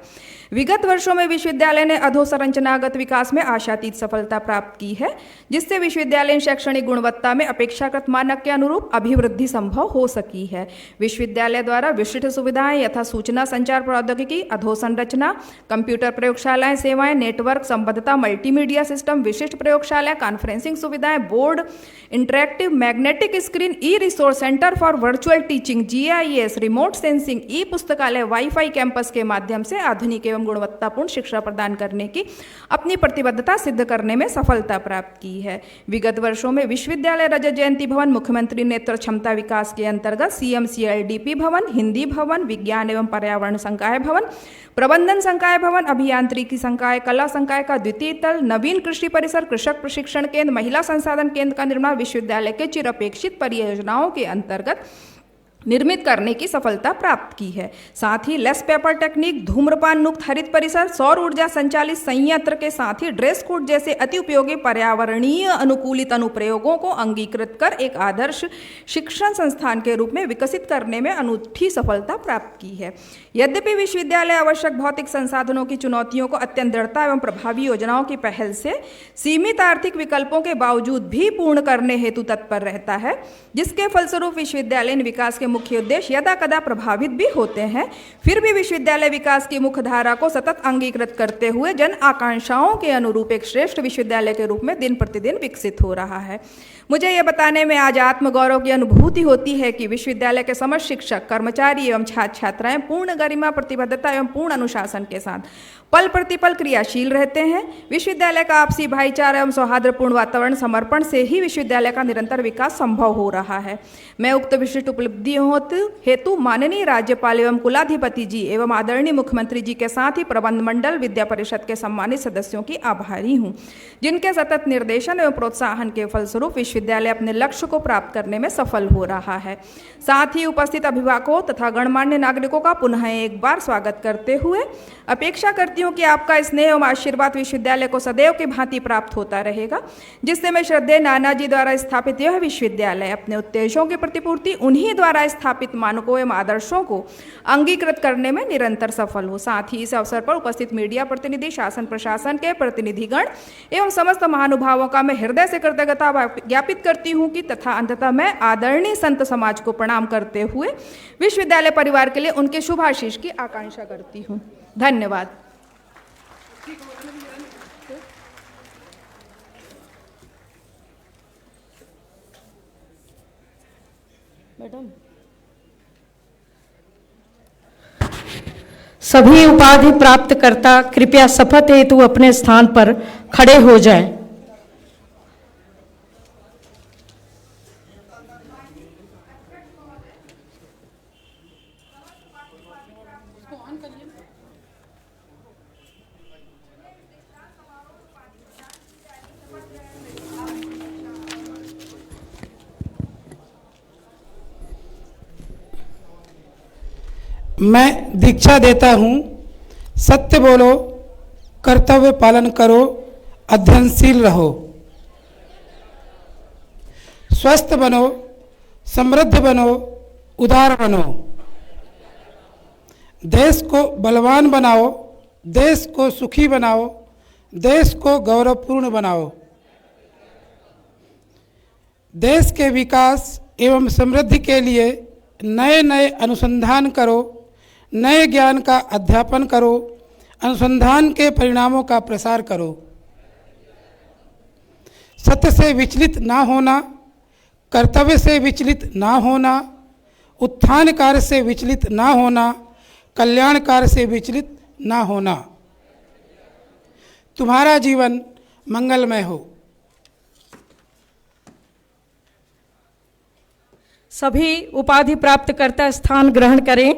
विगत वर्षों में विश्वविद्यालय ने अधोसंरचनागत विकास में आशातीत सफलता प्राप्त की है, जिससे विश्वविद्यालय शैक्षणिक गुणवत्ता में अपेक्षाकृत मानक के अनुरूप अभिवृद्धि संभव हो सकी है। विश्वविद्यालय द्वारा विशिष्ट सुविधाएं यथा सूचना संचार प्रौद्योगिकी, अधोसंरचना, कंप्यूटर प्रयोगशालाएं, सेवाएं, नेटवर्क संबद्धता, मल्टीमीडिया सिस्टम, विशिष्ट प्रयोगशाला, कॉन्फ्रेंसिंग सुविधाएं, board, interactive magnetic screen, e resource centre for virtual teaching, GIS, remote sensing, e पुस्तकालय, वाईफाई कैंपस के माध्यम से आधुनिक एवं गुणवत्तापूर्ण शिक्षा प्रदान करने की अपनी प्रतिबद्धता सिद्ध करने में सफलता प्राप्त की है। विगत वर्षों में विश्वविद्यालय रजत जयंती भवन, मुख्यमंत्री नेतृत्व क्षमता विकास के अंतर्गत CMCLDP भवन, हिंदी भवन, विज्ञान एवं पर्यावरण संकाय भवन, प्रबंधन संकाय भवन, अभियांत्रिकी संकाय, कला संकाय का द्वितीय तल, नवीन कृषि परिसर, कृषक प्रशिक्षण केंद्र, महिला संसाधन केंद्र का निर्माण विश्वविद्यालय के चिरअपेक्षित परियोजनाओं के अंतर्गत निर्मित करने की सफलता प्राप्त की है। साथ ही लेस पेपर टेक्निक, धूम्रपान मुक्त हरित परिसर, सौर ऊर्जा संचालित संयंत्र के साथ ही ड्रेस कोड जैसे अति उपयोगी पर्यावरणीय अनुकूलित अनुप्रयोगों को अंगीकृत कर एक आदर्श शिक्षण संस्थान के रूप में विकसित करने में अनूठी सफलता प्राप्त की है। यद्यपि विश्वविद्यालय आवश्यक भौतिक संसाधनों की चुनौतियों को अत्यंत दृढ़ता एवं प्रभावी योजनाओं की पहल से सीमित आर्थिक विकल्पों के बावजूद भी पूर्ण करने हेतु तत्पर रहता है, जिसके फलस्वरूप विश्वविद्यालय विकास के मुख्य उद्देश्य यदा कदा प्रभावित भी होते हैं, फिर भी विश्वविद्यालय विकास की मुख्य धारा को सतत अंगीकृत करते हुए जन आकांक्षाओं के अनुरूप एक श्रेष्ठ विश्वविद्यालय के रूप में दिन प्रतिदिन विकसित हो रहा है। मुझे यह बताने में आज आत्मगौरव की अनुभूति होती है कि विश्वविद्यालय के समस्त शिक्षक, कर्मचारी एवं छात्र छात्राएं पूर्ण गरिमा, प्रतिबद्धता एवं पूर्ण अनुशासन के साथ पल प्रतिपल क्रियाशील रहते हैं। विश्वविद्यालय का आपसी भाईचारा एवं सौहार्दपूर्ण वातावरण, समर्पण से ही विश्वविद्यालय का निरंतर विकास संभव हो रहा है। मैं उक्त विशिष्ट उपलब्धियों हेतु माननीय राज्यपाल एवं कुलाधिपति जी एवं आदरणीय मुख्यमंत्री जी के साथ ही प्रबंध मंडल, विद्या परिषद के सम्मानित सदस्यों की आभारी हूँ, जिनके सतत निर्देशन एवं प्रोत्साहन के फलस्वरूप विश्वविद्यालय अपने लक्ष्य को प्राप्त करने में सफल हो रहा है। साथ ही उपस्थित अभिभावकों तथा गणमान्य नागरिकों का पुनः एक बार स्वागत करते हुए अपेक्षा करती हूँ कि आपका स्नेह एवं आशीर्वाद विश्वविद्यालय को सदैव की भांति प्राप्त होता रहेगा, जिससे मैं श्रद्धेय नानाजी द्वारा स्थापित यह विश्वविद्यालय अपने उद्देश्यों की प्रतिपूर्ति, उन्हीं द्वारा स्थापित मानकों एवं आदर्शों को अंगीकृत करने में निरंतर सफल हो। साथ ही इस अवसर पर उपस्थित मीडिया प्रतिनिधि, शासन प्रशासन के प्रतिनिधिगण एवं समस्त महानुभावों का मैं हृदय से कृतज्ञता ज्ञापित करती हूँ कि तथा अंततः मैं आदरणीय संत समाज को प्रणाम करते हुए विश्वविद्यालय परिवार के लिए उनके शुभाशीष की आकांक्षा करती हूँ। धन्यवाद। मैडम, सभी उपाधि प्राप्तकर्ता कृपया शपथ हेतु अपने स्थान पर खड़े हो जाएं। मैं दीक्षा देता हूँ। सत्य बोलो, कर्तव्य पालन करो, अध्ययनशील रहो, स्वस्थ बनो, समृद्ध बनो, उदार बनो, देश को बलवान बनाओ, देश को सुखी बनाओ, देश को गौरवपूर्ण बनाओ, देश के विकास एवं समृद्धि के लिए नए नए अनुसंधान करो, नए ज्ञान का अध्यापन करो, अनुसंधान के परिणामों का प्रसार करो, सत्य से विचलित ना होना, कर्तव्य से विचलित ना होना, उत्थान कार्य से विचलित ना होना, कल्याण कार्य से विचलित ना होना। तुम्हारा जीवन मंगलमय हो। सभी उपाधि प्राप्तकर्ता स्थान ग्रहण करें।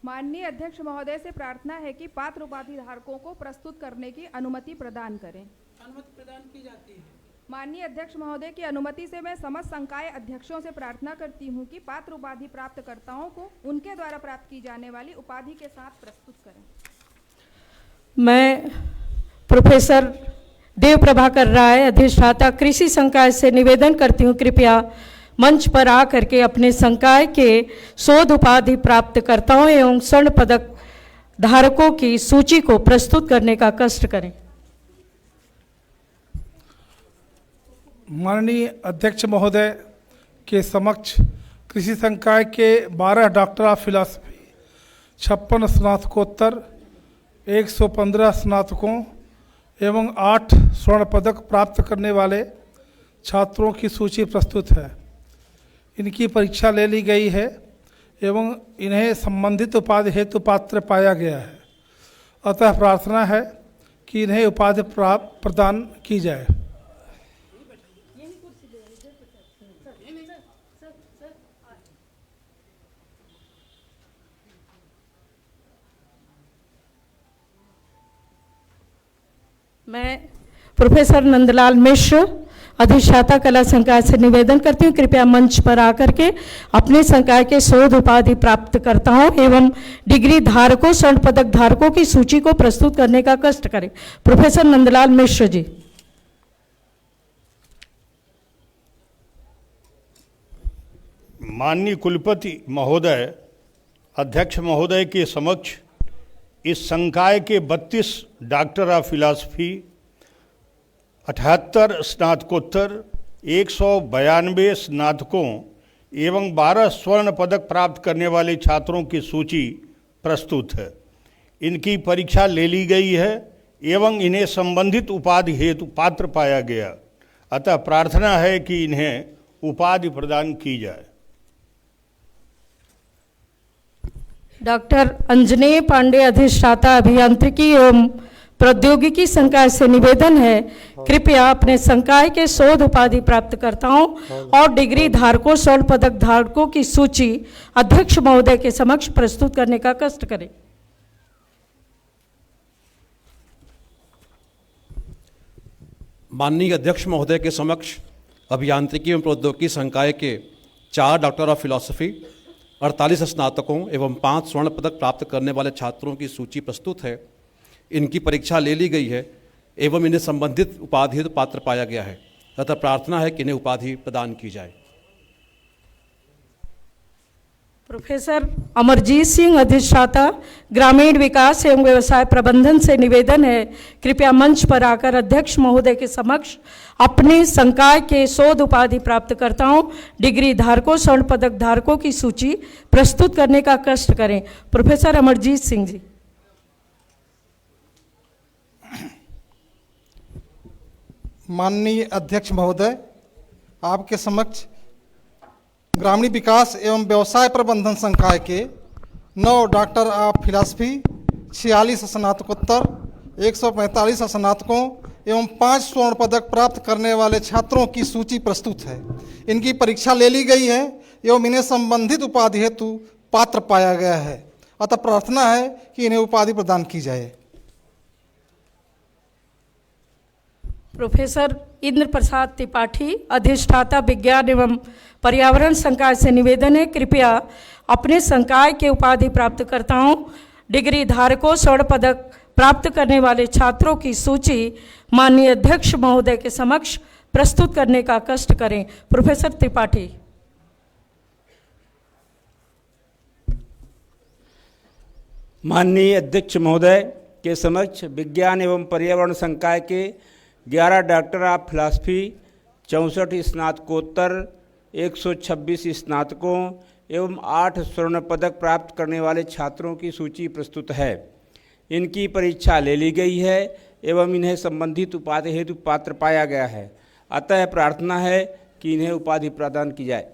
माननीय अध्यक्ष महोदय से प्रार्थना है कि पात्र उपाधि धारकों को प्रस्तुत करने की अनुमति प्रदान करें। अनुमति प्रदान की जाती है। माननीय अध्यक्ष महोदय की अनुमति से मैं समस्त संकाय अध्यक्षों से प्रार्थना करती हूं कि पात्र उपाधि प्राप्तकर्ताओं को उनके द्वारा प्राप्त की जाने वाली उपाधि के साथ प्रस्तुत करें। मैं प्रोफेसर देव प्रभाकर राय, अधिष्ठाता कृषि संकाय से निवेदन करती हूँ, कृपया मंच पर आकर के अपने संकाय के शोध उपाधि प्राप्तकर्ताओं एवं स्वर्ण पदक धारकों की सूची को प्रस्तुत करने का कष्ट करें। माननीय अध्यक्ष महोदय के समक्ष कृषि संकाय के 12 डॉक्टर ऑफ फिलॉसफी, 56 स्नातकोत्तर, 115 स्नातकों एवं 8 स्वर्ण पदक प्राप्त करने वाले छात्रों की सूची प्रस्तुत है। इनकी परीक्षा ले ली गई है एवं इन्हें संबंधित उपाधि हेतु पात्र पाया गया है। अतः प्रार्थना है कि इन्हें उपाधि प्रदान की जाए। मैं प्रोफेसर नंदलाल मिश्र, अधिष्ठाता कला संकाय से निवेदन करती हूँ, कृपया मंच पर आकर के अपने संकाय के शोध उपाधि प्राप्तकर्ताओं एवं डिग्री धारकों, स्वर्ण पदक धारकों की सूची को प्रस्तुत करने का कष्ट करें। प्रोफेसर नंदलाल मिश्र जी। माननीय कुलपति महोदय, अध्यक्ष महोदय के समक्ष इस संकाय के 32 डॉक्टर ऑफ फिलॉसफी, 78 स्नातकोत्तर, 192 स्नातकों एवं 12 स्वर्ण पदक प्राप्त करने वाले छात्रों की सूची प्रस्तुत है। इनकी परीक्षा ले ली गई है एवं इन्हें संबंधित उपाधि हेतु पात्र पाया गया, अतः प्रार्थना है कि इन्हें उपाधि प्रदान की जाए। डॉक्टर अंजनेय पांडे, अधिष्ठाता अभियांत्रिकी एवं प्रौद्योगिकी संकाय से निवेदन है, कृपया अपने संकाय के शोध उपाधि प्राप्तकर्ताओं और डिग्री धारकों, स्वर्ण पदक धारकों की सूची अध्यक्ष महोदय के समक्ष प्रस्तुत करने का कष्ट करें। माननीय अध्यक्ष महोदय के समक्ष अभियांत्रिकी एवं प्रौद्योगिकी संकाय के 4 डॉक्टर ऑफ फिलॉसफी, 48 स्नातकों एवं 5 स्वर्ण पदक प्राप्त करने वाले छात्रों की सूची प्रस्तुत है। इनकी परीक्षा ले ली गई है एवं इन्हें संबंधित उपाधि हेतु पात्र पाया गया है, अतः प्रार्थना है कि इन्हें उपाधि प्रदान की जाए। प्रोफेसर अमरजीत सिंह, अधिष्ठाता ग्रामीण विकास एवं व्यवसाय प्रबंधन से निवेदन है, कृपया मंच पर आकर अध्यक्ष महोदय के समक्ष अपने संकाय के शोध उपाधि प्राप्तकर्ताओं, डिग्री धारकों, स्वर्ण पदक धारकों की सूची प्रस्तुत करने का कष्ट करें। प्रोफेसर अमरजीत सिंह जी। माननीय अध्यक्ष महोदय, आपके समक्ष ग्रामीण विकास एवं व्यवसाय प्रबंधन संकाय के 9 डॉक्टर ऑफ फिलॉसफी, 46 स्नातकोत्तर, 145 स्नातकों एवं 5 स्वर्ण पदक प्राप्त करने वाले छात्रों की सूची प्रस्तुत है। इनकी परीक्षा ले ली गई है एवं इन्हें संबंधित उपाधि हेतु पात्र पाया गया है, अतः प्रार्थना है कि इन्हें उपाधि प्रदान की जाए। प्रोफेसर इंद्र प्रसाद त्रिपाठी, अधिष्ठाता विज्ञान एवं पर्यावरण संकाय से निवेदन है, कृपया अपने संकाय के उपाधि प्राप्तकर्ताओं, डिग्री धारकों, स्वर्ण पदक प्राप्त करने वाले छात्रों की सूची माननीय अध्यक्ष महोदय के समक्ष प्रस्तुत करने का कष्ट करें। प्रोफेसर त्रिपाठी। माननीय अध्यक्ष महोदय के समक्ष विज्ञान एवं पर्यावरण संकाय के 11 डॉक्टर ऑफ फिलॉसफी, 64 स्नातकोत्तर, 126 स्नातकों एवं 8 स्वर्ण पदक प्राप्त करने वाले छात्रों की सूची प्रस्तुत है। इनकी परीक्षा ले ली गई है एवं इन्हें संबंधित उपाधि हेतु पात्र पाया गया है, अतः प्रार्थना है कि इन्हें उपाधि प्रदान की जाए।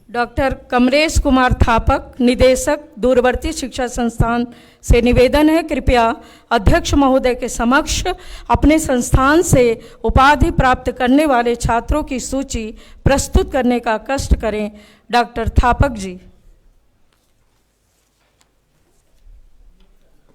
डॉक्टर कमरेश कुमार थापक, निदेशक दूरवर्ती शिक्षा संस्थान से निवेदन है, कृपया अध्यक्ष महोदय के समक्ष अपने संस्थान से उपाधि प्राप्त करने वाले छात्रों की सूची प्रस्तुत करने का कष्ट करें। डॉक्टर थापक जी।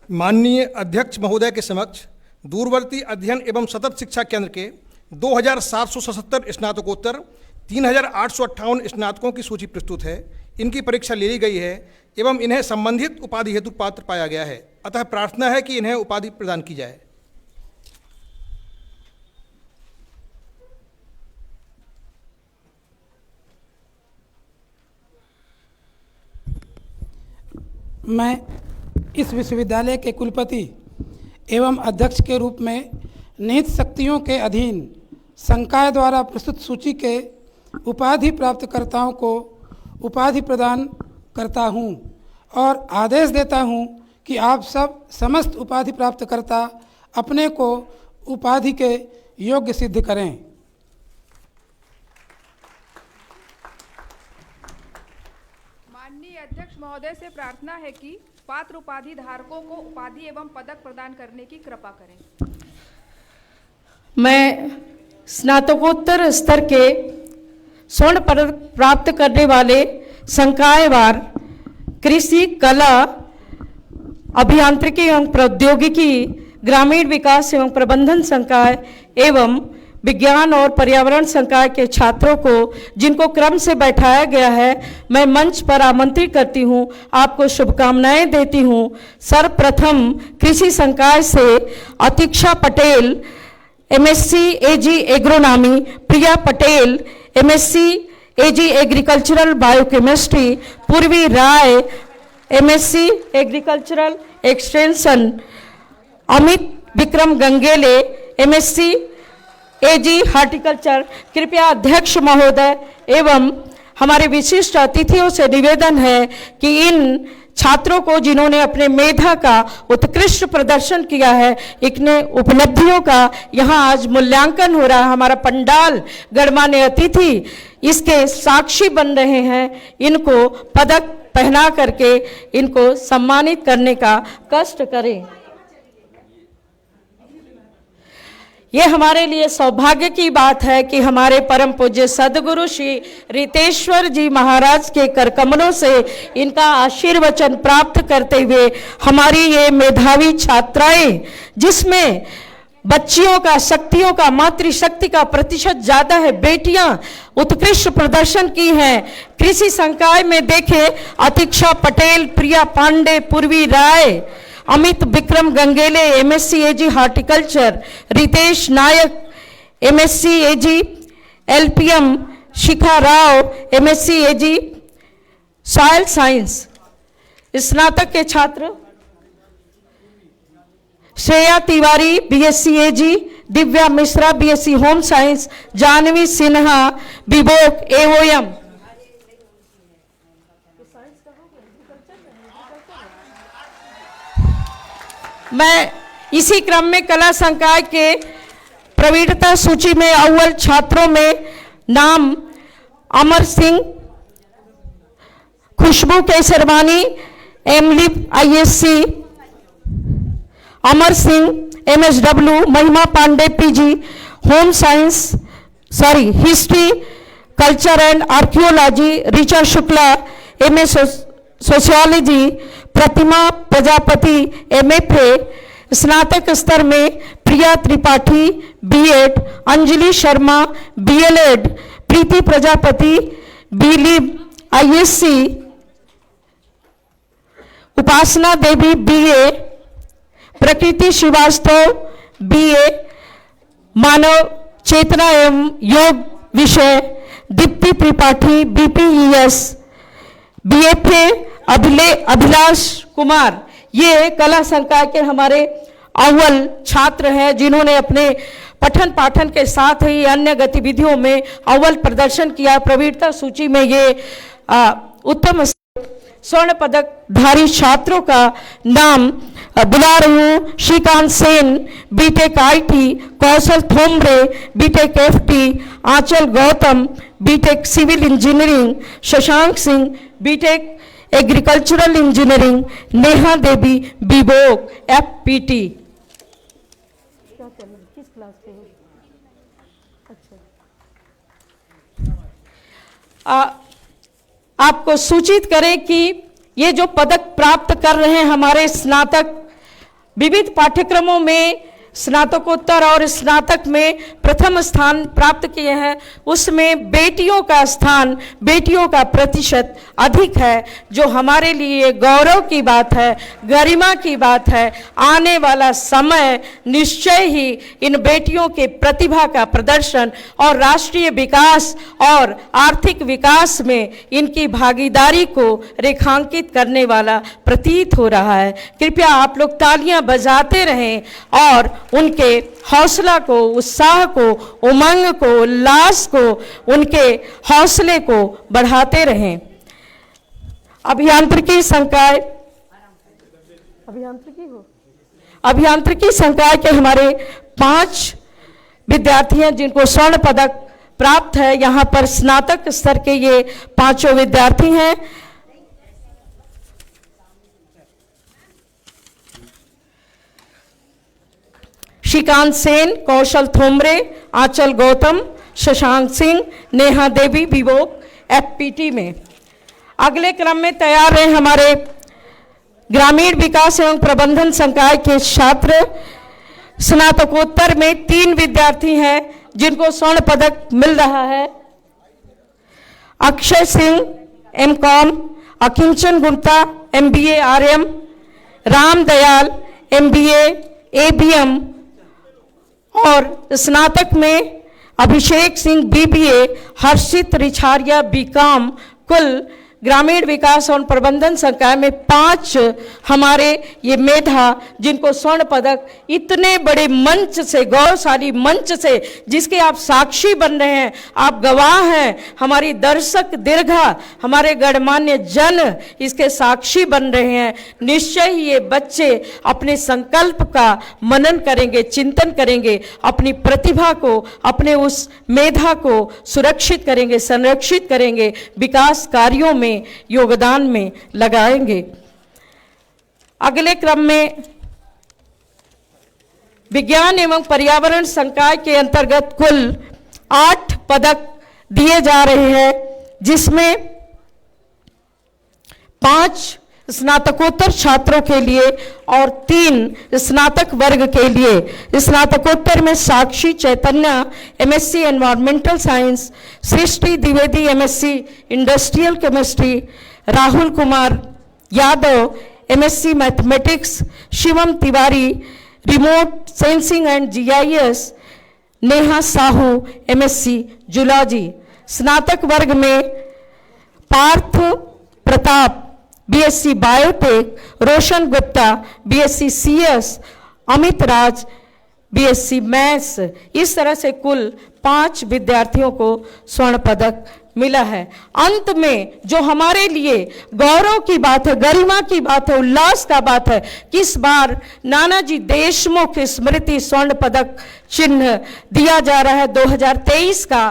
माननीय अध्यक्ष महोदय के समक्ष दूरवर्ती अध्ययन एवं सतत शिक्षा केंद्र के 2777 स्नातकोत्तर, 3858 स्नातकों की सूची प्रस्तुत है। इनकी परीक्षा ले ली गई है एवं इन्हें संबंधित उपाधि हेतु पात्र पाया गया है, अतः प्रार्थना है कि इन्हें उपाधि प्रदान की जाए। मैं इस विश्वविद्यालय के कुलपति एवं अध्यक्ष के रूप में निहित शक्तियों के अधीन संकाय द्वारा प्रस्तुत सूची के उपाधि प्राप्तकर्ताओं को उपाधि प्रदान करता हूं और आदेश देता हूं कि आप सब समस्त उपाधि प्राप्तकर्ता अपने को उपाधि के योग्य सिद्ध करें। माननीय अध्यक्ष महोदय से प्रार्थना है कि पात्र उपाधि धारकों को उपाधि एवं पदक प्रदान करने की कृपा करें। मैं स्नातकोत्तर स्तर के स्वर्ण पदक प्राप्त करने वाले संकायवार कृषि, कला, अभियांत्रिकी एवं प्रौद्योगिकी, ग्रामीण विकास एवं प्रबंधन संकाय एवं विज्ञान और पर्यावरण संकाय के छात्रों को जिनको क्रम से बैठाया गया है, मैं मंच पर आमंत्रित करती हूं, आपको शुभकामनाएं देती हूं। सर्वप्रथम कृषि संकाय से Atiksha Patel, MSc AG agronomy, Priya Patel, MSc AG agricultural biochemistry, Purvi Rai, MSc agricultural extension, Amit Vikram Gangele MSc AG horticulture. कृपया अध्यक्ष महोदय एवं हमारे विशिष्ट अतिथियों से निवेदन है कि इन छात्रों को जिन्होंने अपने मेधा का उत्कृष्ट प्रदर्शन किया है, इतने उपलब्धियों का यहाँ आज मूल्यांकन हो रहा है। हमारा पंडाल गणमान्य अतिथि इसके साक्षी बन रहे हैं। इनको पदक पहना करके इनको सम्मानित करने का कष्ट करें। ये हमारे लिए सौभाग्य की बात है कि हमारे परम पूज्य सदगुरु श्री रितेश्वर जी महाराज के कर कमलों से इनका आशीर्वचन प्राप्त करते हुए हमारी ये मेधावी छात्राएं, जिसमें बच्चियों का, शक्तियों का, मातृशक्ति का प्रतिशत ज्यादा है, बेटियां उत्कृष्ट प्रदर्शन की हैं। कृषि संकाय में देखे अतीक्षा Patel, Priya Pandey, Purvi Rai, Amit Vikram Gangele MSc AG horticulture, Ritesh Nayak MSc AG LPM, Shikha Rao MSc AG soil science. स्नातक के छात्र Shreya Tiwari BSc AG, Divya Mishra BSc home science, Janvi Sinha विभोग एओएम। मैं इसी क्रम में कला संकाय के प्रवीणता सूची में अव्वल छात्रों में नाम Amar Singh, Khushboo Kesarwani MLib ISc, Amar Singh MSW, Mahima Pandey PG home science history culture and archaeology, Richa Shukla MA sociology, Pratima Prajapati MFA. स्नातक स्तर में Priya Tripathi BEd, Anjali Sharma BElEd, Preeti Prajapati BLib ISc, Upasana Devi BA, Prakriti Srivastava BA मानव चेतना एवं योग विषय, दीप्ति त्रिपाठी बीपीईएस, बीएफए अभिलाष कुमार। ये कला संकाय के हमारे अव्वल छात्र हैं, जिन्होंने अपने पठन पाठन के साथ ही अन्य गतिविधियों में अव्वल प्रदर्शन किया। प्रवीणता सूची में ये उत्तम स्वर्ण पदक धारी छात्रों का नाम बुला रही हूँ। Shrikant Sen BTech IT, Kaushal Thomre BTech FT, Anchal Gautam BTech civil engineering, Shashank Singh BTech agricultural engineering, Neha Devi BVoc FPT. किस क्लास के हो? अच्छा, आपको सूचित करें कि ये जो पदक प्राप्त कर रहे हैं हमारे स्नातक, विविध पाठ्यक्रमों में स्नातकोत्तर और स्नातक में प्रथम स्थान प्राप्त किए हैं, उसमें बेटियों का स्थान, बेटियों का प्रतिशत अधिक है, जो हमारे लिए गौरव की बात है, गरिमा की बात है। आने वाला समय निश्चय ही इन बेटियों के प्रतिभा का प्रदर्शन और राष्ट्रीय विकास और आर्थिक विकास में इनकी भागीदारी को रेखांकित करने वाला प्रतीत हो रहा है। कृपया आप लोग तालियां बजाते रहें और उनके हौसला को, उत्साह को, उमंग को, उल्लास को, उनके हौसले को बढ़ाते रहें। अभियांत्रिकी संकाय, अभियांत्रिकी संकाय के हमारे 5 विद्यार्थी हैं जिनको स्वर्ण पदक प्राप्त है। यहाँ पर स्नातक स्तर के ये 5 विद्यार्थी हैं। श्रीकांत सेन, कौशल थोमरे, आंचल गौतम, शशांक सिंह, नेहा देवी विवोक एफपीटी में। अगले क्रम में तैयार हैं हमारे ग्रामीण विकास एवं प्रबंधन संकाय के छात्र। स्नातकोत्तर में 3 विद्यार्थी हैं जिनको स्वर्ण पदक मिल रहा है। Akshay Singh MCom, Akinchan Gupta MBA RM, Ram Dayal MBA ABM और स्नातक में अभिषेक सिंह बीबीए, हर्षित रिछारिया बीकॉम। कुल ग्रामीण विकास और प्रबंधन संकाय में 5 हमारे ये मेधा जिनको स्वर्ण पदक इतने बड़े मंच से, गौरवशाली मंच से, जिसके आप साक्षी बन रहे हैं, आप गवाह हैं, हमारी दर्शक दीर्घा, हमारे गणमान्य जन इसके साक्षी बन रहे हैं। निश्चय ही ये बच्चे अपने संकल्प का मनन करेंगे, चिंतन करेंगे, अपनी प्रतिभा को, अपने उस मेधा को सुरक्षित करेंगे, संरक्षित करेंगे, विकास कार्यों में, योगदान में लगाएंगे। अगले क्रम में विज्ञान एवं पर्यावरण संकाय के अंतर्गत कुल 8 पदक दिए जा रहे हैं, जिसमें 5 स्नातकोत्तर छात्रों के लिए और 3 स्नातक वर्ग के लिए। स्नातकोत्तर में Sakshi Chaitanya MSc environmental science, Srishti Dwivedi MSc industrial chemistry, Rahul Kumar Yadav MSc mathematics, Shivam Tiwari remote sensing and GIS, Neha Sahu MSc zoology. स्नातक वर्ग में Parth Pratap BSc biotech, Roshan Gupta BSc CS, Amit Raj BSc maths. इस तरह से कुल 5 विद्यार्थियों को स्वर्ण पदक मिला है। अंत में जो हमारे लिए गौरव की बात है, गरिमा की बात है, उल्लास का बात है कि इस बार नानाजी देशमुख स्मृति स्वर्ण पदक चिन्ह दिया जा रहा है 2023 का।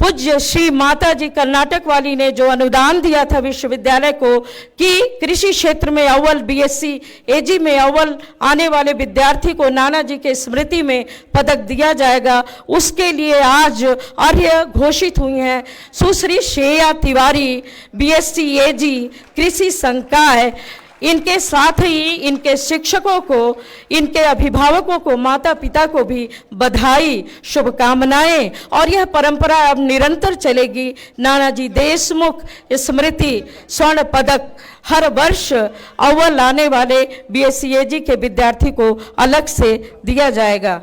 पूज्य श्री माता जी कर्नाटक वाली ने जो अनुदान दिया था विश्वविद्यालय को कि कृषि क्षेत्र में अव्वल, बीएससी एजी में अव्वल आने वाले विद्यार्थी को नानाजी के स्मृति में पदक दिया जाएगा, उसके लिए आज अर्ह घोषित हुई हैं सुश्री श्रेया तिवारी बीएससी एजी कृषि संकाय। इनके साथ ही इनके शिक्षकों को, इनके अभिभावकों को, माता पिता को भी बधाई, शुभकामनाएं। और यह परंपरा अब निरंतर चलेगी। नानाजी देशमुख स्मृति स्वर्ण पदक हर वर्ष अव्वल आने वाले बीएससीएजी के विद्यार्थी को अलग से दिया जाएगा।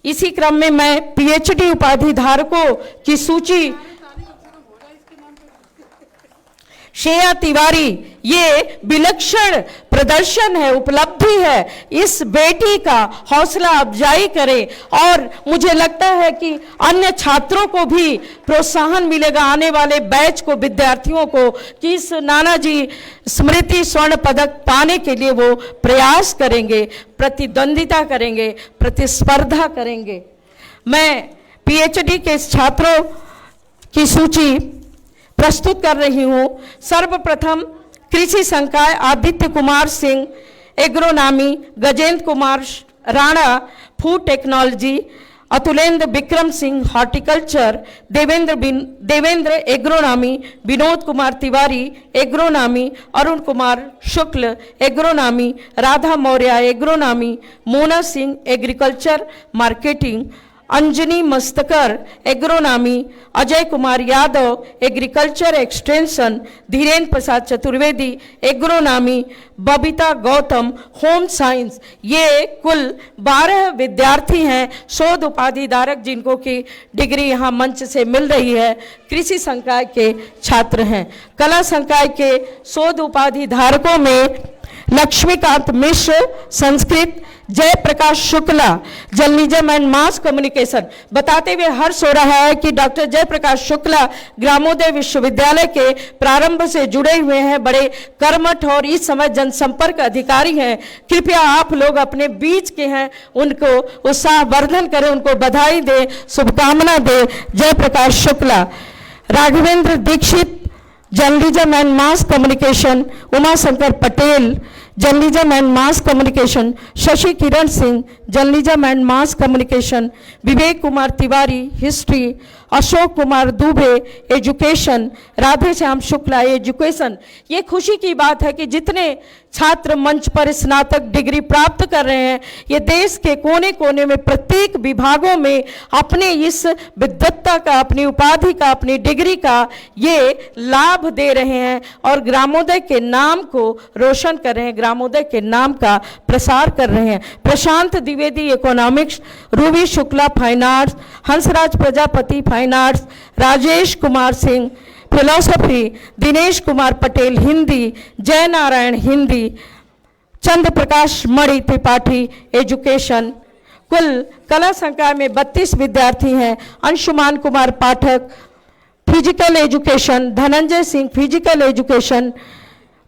इसी क्रम में मैं पीएचडी उपाधि धारकों की सूची, श्रेया तिवारी, ये विलक्षण प्रदर्शन है, उपलब्धि है। इस बेटी का हौसला अफजाई करें और मुझे लगता है कि अन्य छात्रों को भी प्रोत्साहन मिलेगा, आने वाले बैच को, विद्यार्थियों को, कि इस नानाजी स्मृति स्वर्ण पदक पाने के लिए वो प्रयास करेंगे, प्रतिद्वंदिता करेंगे, प्रतिस्पर्धा करेंगे। मैं पीएचडी के छात्रों की सूची प्रस्तुत कर रही हूं। सर्वप्रथम कृषि संकाय Aditya Kumar Singh agronomy, Gajendra Kumar Rana food technology, Atulendra Vikram Singh horticulture, Devendra agronomy, Vinod Kumar Tiwari agronomy, Arun Kumar Shukla agronomy, Radha Maurya agronomy, Mona Singh agriculture marketing, Anjani Mastakar agronomy, Ajay Kumar Yadav agriculture extension, Dhirendra Prasad Chaturvedi agronomy, Babita Gautam home science. ये कुल 12 विद्यार्थी हैं, शोध उपाधि धारक, जिनको की डिग्री यहाँ मंच से मिल रही है, कृषि संकाय के छात्र हैं। कला संकाय के शोध उपाधि धारकों में Laxmikant Mishra Sanskrit, Jayprakash Shukla journalism and mass communication. बताते हुए हर्ष हो रहा है कि डॉक्टर जयप्रकाश शुक्ला ग्रामोदय विश्वविद्यालय के प्रारंभ से जुड़े हुए हैं, बड़े कर्मठ और इस समय जनसंपर्क अधिकारी हैं। कृपया आप लोग अपने बीच के हैं, उनको उत्साहवर्धन करें, उनको बधाई दें, शुभकामना दें। Jayprakash Shukla. Raghvendra Dixit journalism and mass communication, Umashankar Patel journalism and mass communication, Shashi Kiran Singh journalism and mass communication, Vivek Kumar Tiwari history, Ashok Kumar Dubey education, Radhe Shyam Shukla education. ये खुशी की बात है कि जितने छात्र मंच पर स्नातक डिग्री प्राप्त कर रहे हैं, ये देश के कोने कोने में प्रत्येक विभागों में अपने इस विद्वत्ता का, अपनी उपाधि का, अपनी डिग्री का ये लाभ दे रहे हैं और ग्रामोदय के नाम को रोशन कर रहे हैं, ग्रामोदय के नाम का प्रसार कर रहे हैं। Prashant Dwivedi economics, Ruby Shukla fine arts, Hansraj Prajapati fine arts, Rajesh Kumar Singh philosophy Dinesh Kumar Patel Hindi, Jai Narayan Hindi, Chandra Prakash Mani Tripathi education. कुल कला संकाय में 32 विद्यार्थी हैं। Anshuman Kumar Pathak physical education, Dhananjay Singh physical education,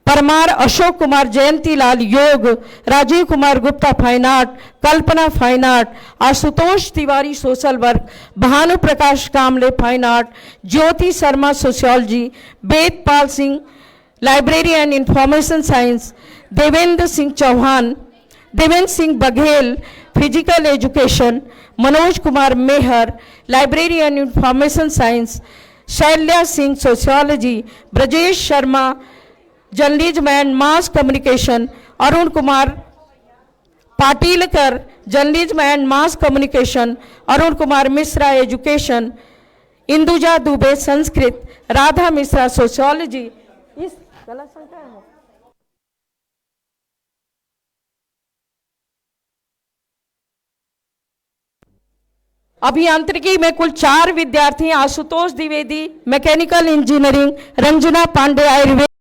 Parmar Ashok Kumar Jayantilal yoga, Rajeev Kumar Gupta fine art, Kalpana fine art, Ashutosh Tiwari social work, Bhanu Prakash Kamle fine art, Jyoti Sharma sociology, Vedpal Singh library and information science, Devendra Singh Chauhan, Devendra Singh Baghel physical education, Manoj Kumar Meher library and information science, Shailya Singh sociology, Brajesh Sharma journalism and mass communication, Arun Kumar Patilkar journalism and mass communication, Arun Kumar Mishra education, Induja Dubey Sanskrit, Radha Mishra sociology. इस कला संकाय है। अभियांत्रिकी में कुल 4 विद्यार्थी, Ashutosh Dwivedi mechanical engineering, Ranjana Pandey Ayurveda